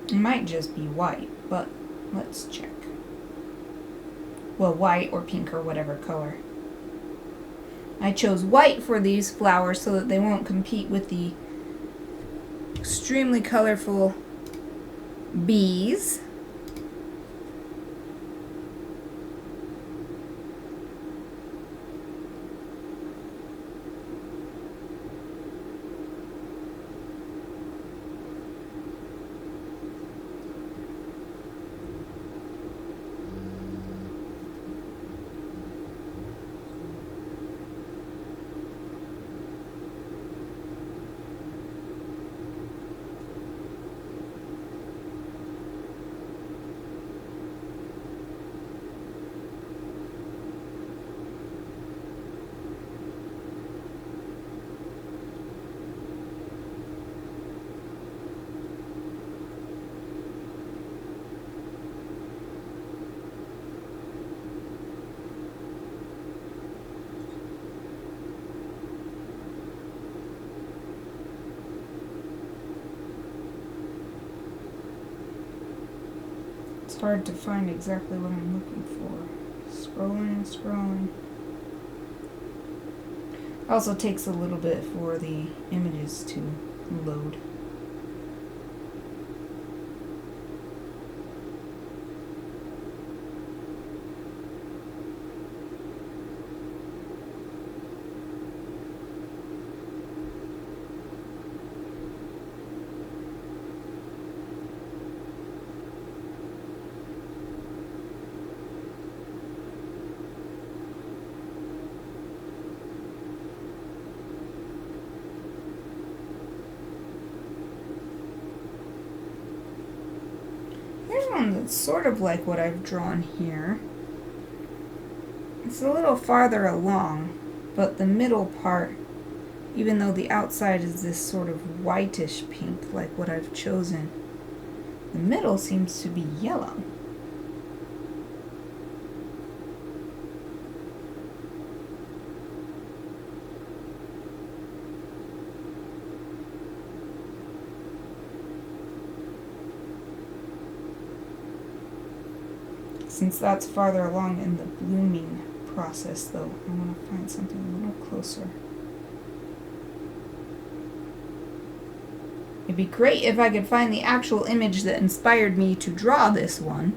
It might just be white, but let's check. Well, white or pink or whatever color. I chose white for these flowers so that they won't compete with the extremely colorful bees. It's hard to find exactly what I'm looking for. Scrolling and scrolling. Also takes a little bit for the images to load. One that's sort of like what I've drawn here. It's a little farther along, but the middle part even though the outside is this sort of whitish pink like what I've chosen. The middle seems to be yellow. Since that's farther along in the blooming process, though, I want to find something a little closer. It'd be great if I could find the actual image that inspired me to draw this one.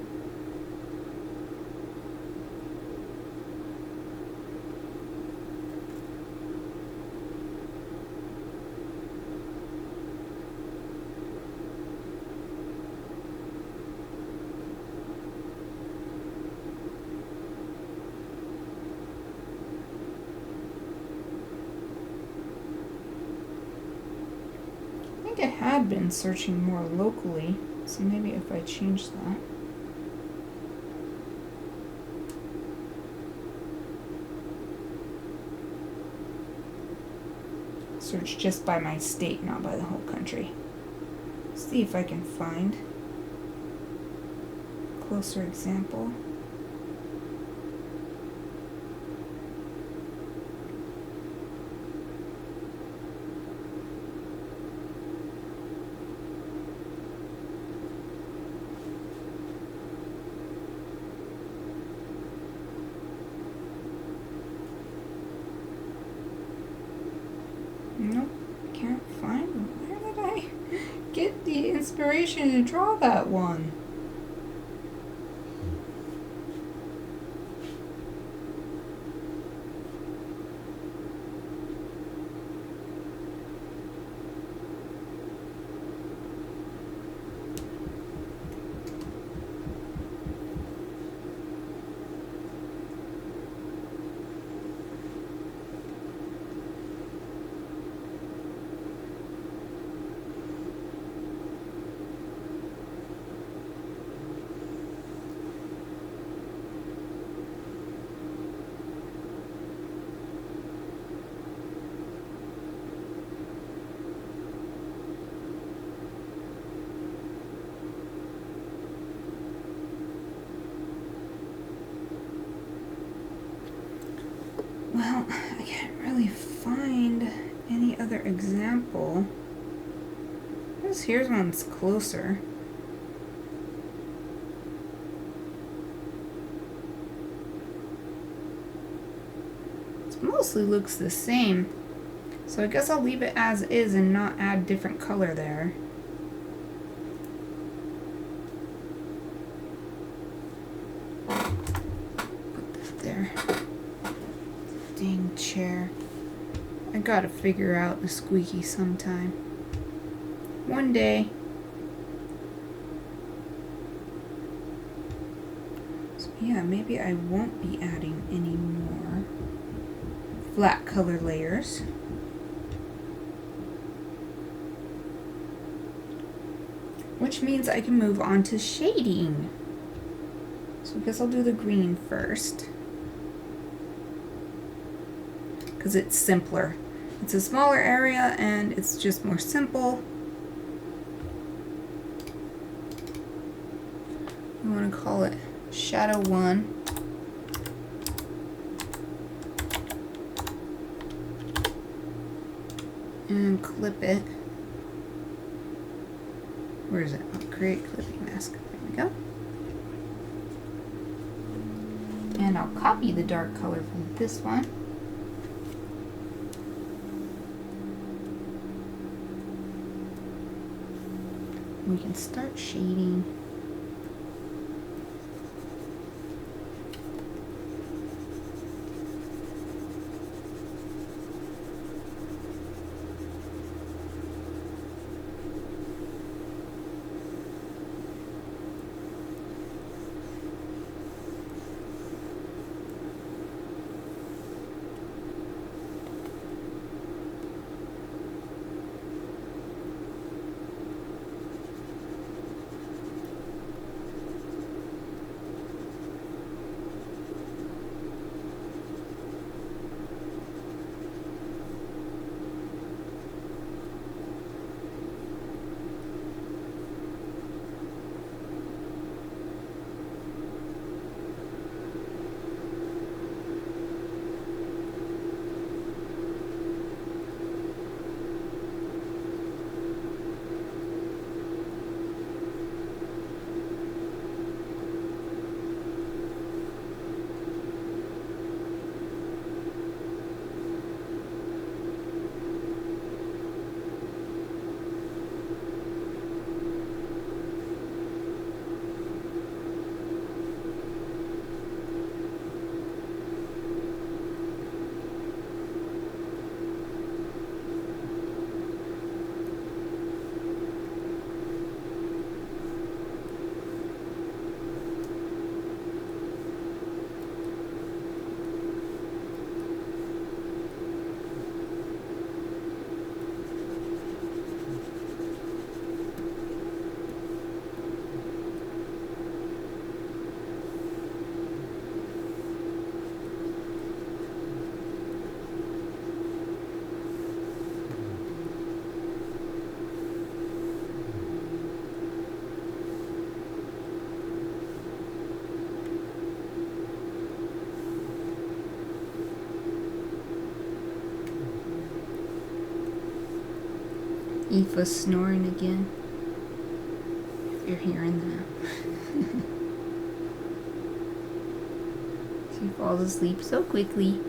I had been searching more locally, so maybe if I change that. Search just by my state, not by the whole country. See if I can find a closer example. Nope, can't find them. Where did I get the inspiration to draw that one? Well, I can't really find any other example. Here's one's closer. It mostly looks the same, so I guess I'll leave it as is and not add different color there. Put that there. Dang chair. I gotta figure out the squeaky sometime. One day. So yeah, maybe I won't be adding any more flat color layers. Which means I can move on to shading. So I guess I'll do the green first, because it's simpler. It's a smaller area and it's just more simple. We want to call it Shadow 1. And clip it. Where is it? Oh, create clipping mask. There we go. And I'll copy the dark color from this one. We can start shading. Aoife's snoring again. If you're hearing that. She falls asleep so quickly.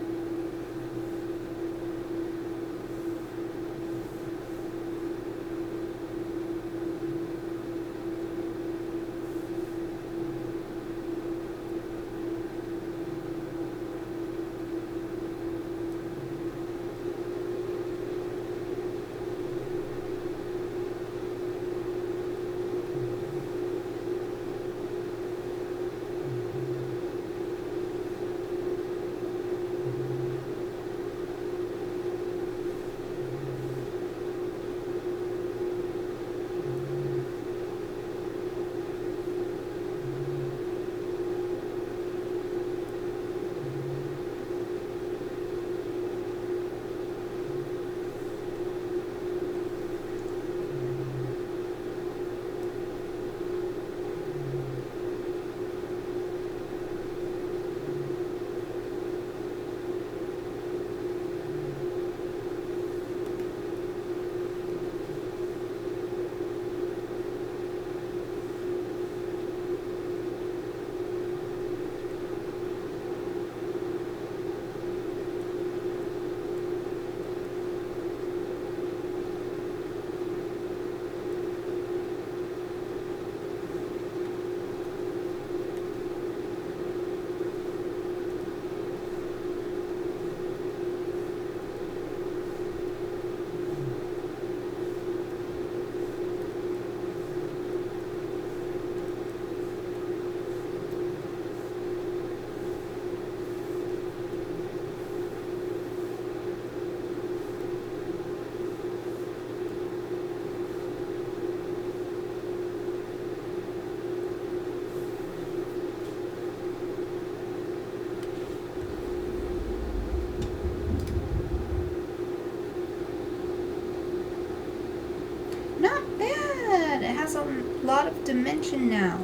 Not bad! It has a lot of dimension now.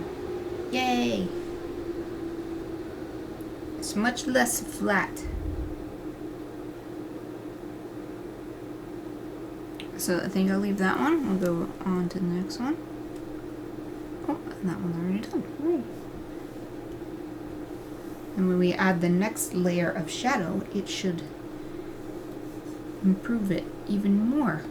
Yay! It's much less flat. So I think I'll leave that one. We'll go on to the next one. Oh, and that one's already done. Hooray. And when we add the next layer of shadow, it should improve it even more.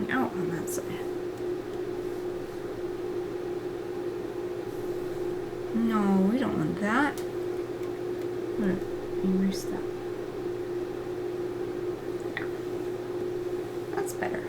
coming out on that side. No, we don't want that. I'm gonna erase that. Yeah. That's better.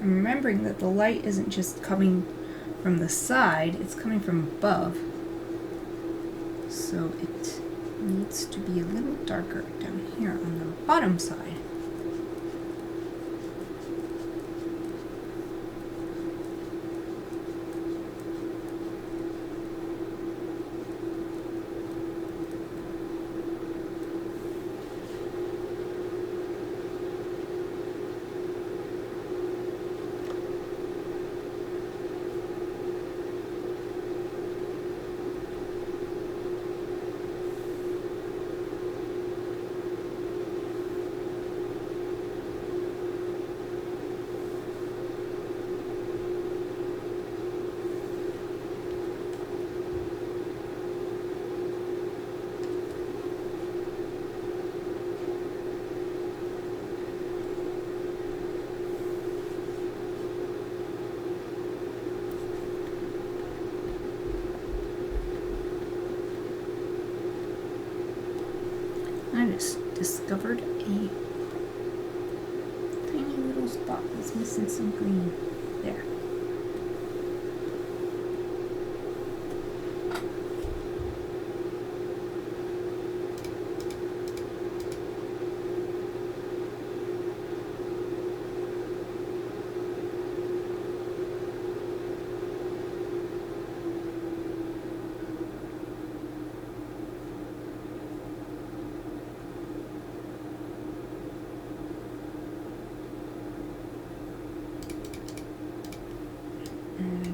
I'm remembering that the light isn't just coming from the side, it's coming from above. So it needs to be a little darker down here on the bottom side. I just discovered a tiny little spot that's missing some green. There.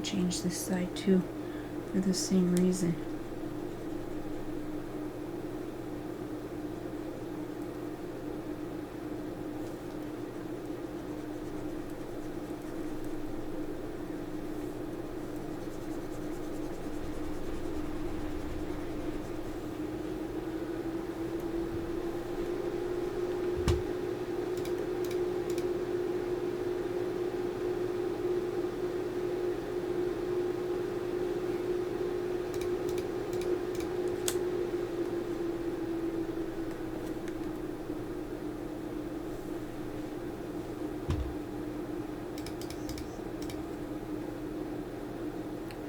Change this side too for the same reason.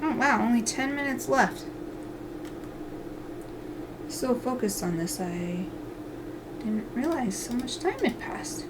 Oh wow, only 10 minutes left. So focused on this, I didn't realize so much time had passed.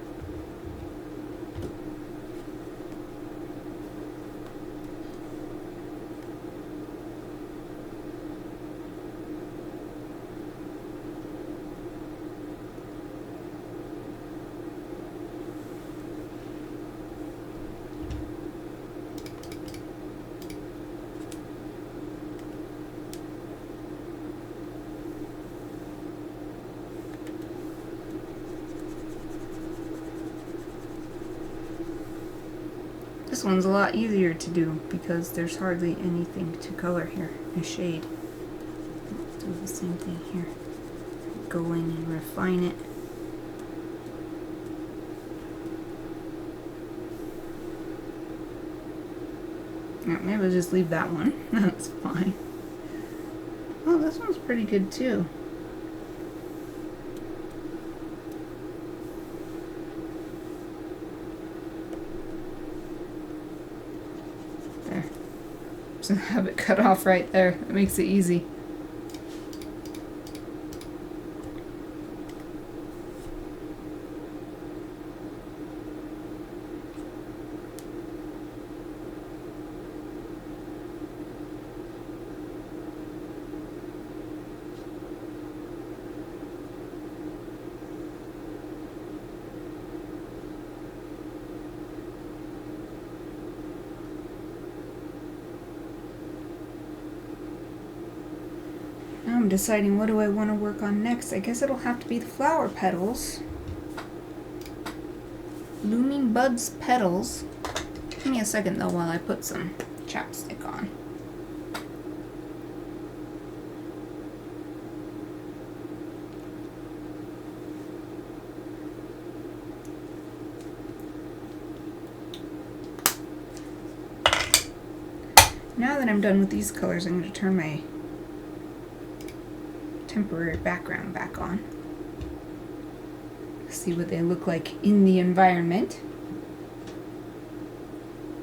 This one's a lot easier to do because there's hardly anything to color here, a shade. Let's do the same thing here. Go in and refine it. Maybe I'll just leave that one. That's fine. Oh, this one's pretty good too. There. Just have it cut off right there. That makes it easy. Now I'm deciding what do I want to work on next. I guess it'll have to be the flower petals. Blooming Buds petals. Give me a second though while I put some chapstick on. Now that I'm done with these colors, I'm going to turn my temporary background back on. See what they look like in the environment.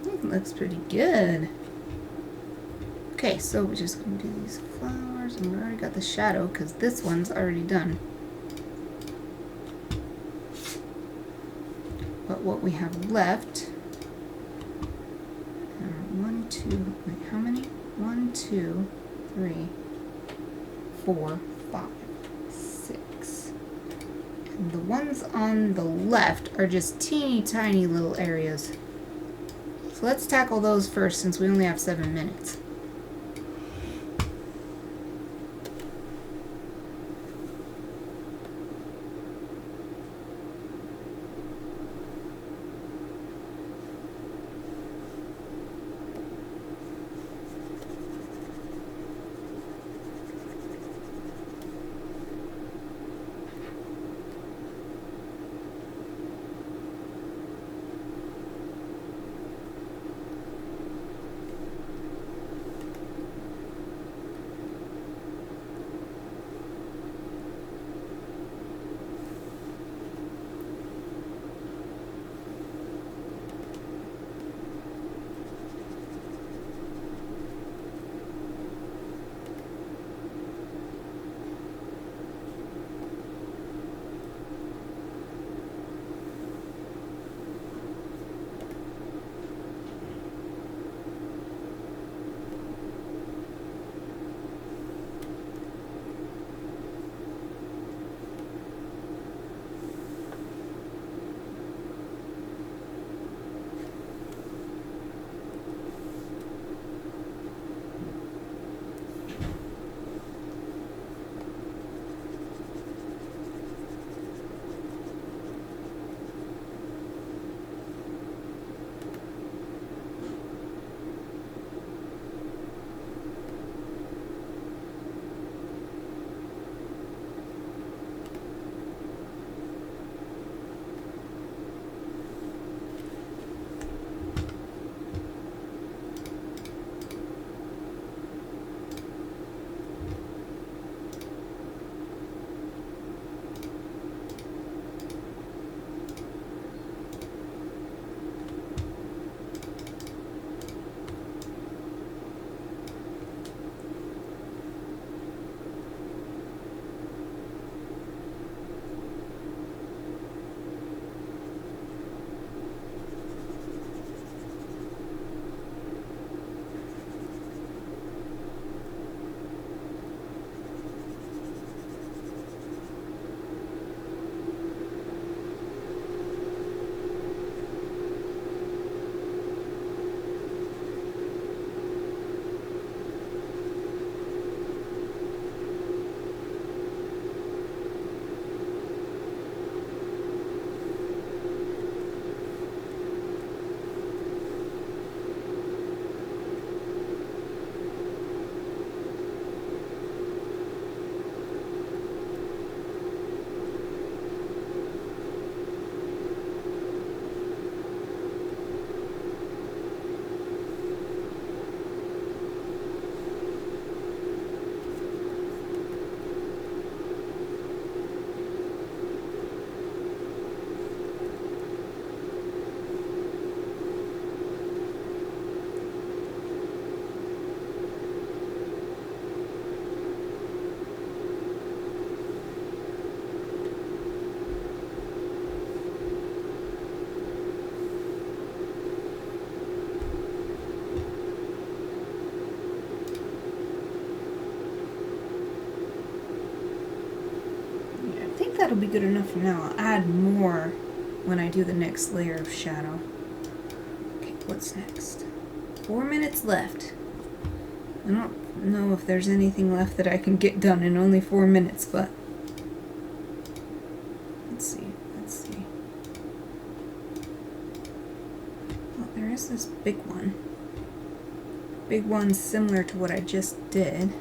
It looks pretty good. Okay, so we're just going to do these flowers, and we already got the shadow because this one's already done. But what we have left are 1, 2, wait, how many? 1, 2, 3, 4, 5, 6. And the ones on the left are just teeny tiny little areas. So let's tackle those first since we only have 7 minutes. that'll be good enough for now. I'll add more when I do the next layer of shadow. Okay, what's next? 4 minutes left. I don't know if there's anything left that I can get done in only 4 minutes, but let's see. Well, there is this big one. Big one's similar to what I just did.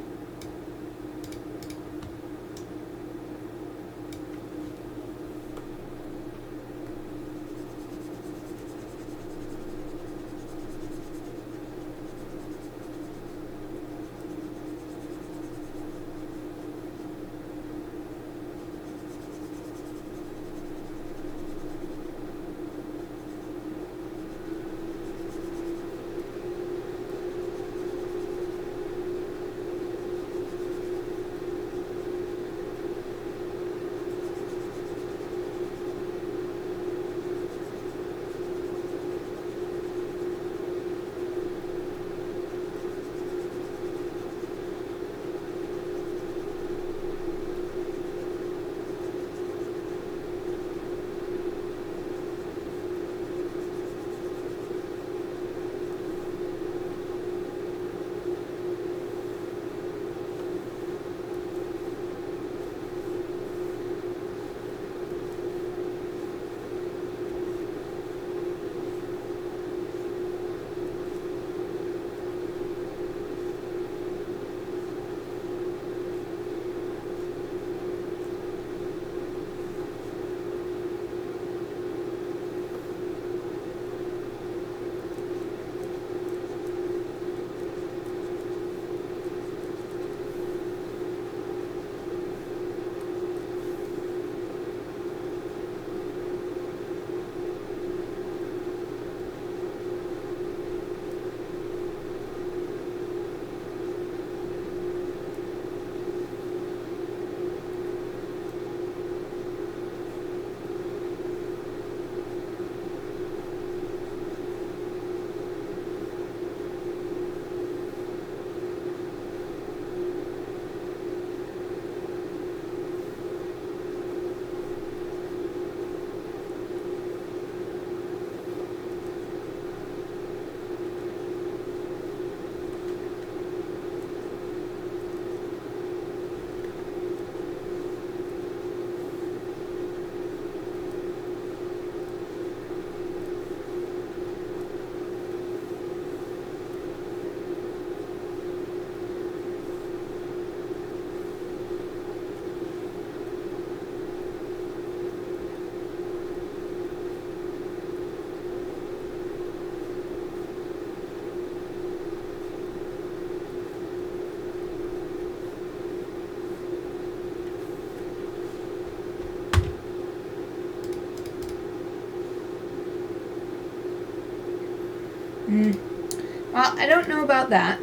Well, I don't know about that.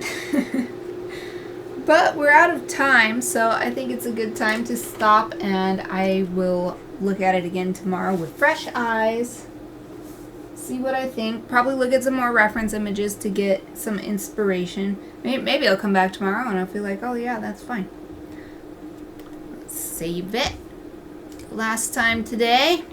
But we're out of time, so I think it's a good time to stop, and I will look at it again tomorrow with fresh eyes. See what I think. Probably look at some more reference images to get some inspiration. Maybe I'll come back tomorrow and I'll feel like, oh yeah, that's fine. Let's save it. Last time today.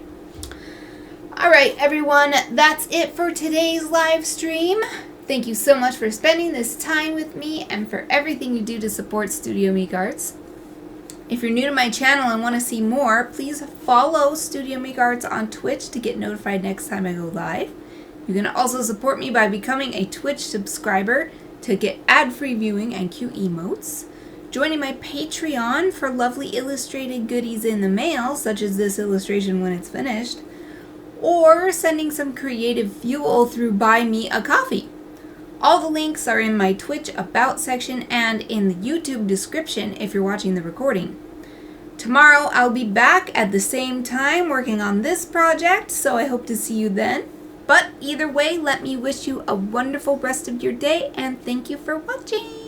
Alright, everyone, that's it for today's live stream. Thank you so much for spending this time with me and for everything you do to support Studio Mikarts. If you're new to my channel and want to see more, please follow Studio Mikarts on Twitch to get notified next time I go live. You can also support me by becoming a Twitch subscriber to get ad-free viewing and cute emotes, joining my Patreon for lovely illustrated goodies in the mail, such as this illustration when it's finished, or sending some creative fuel through Buy Me a Coffee. All the links are in my Twitch About section and in the YouTube description if you're watching the recording. Tomorrow I'll be back at the same time working on this project, so I hope to see you then. But either way, let me wish you a wonderful rest of your day, and thank you for watching!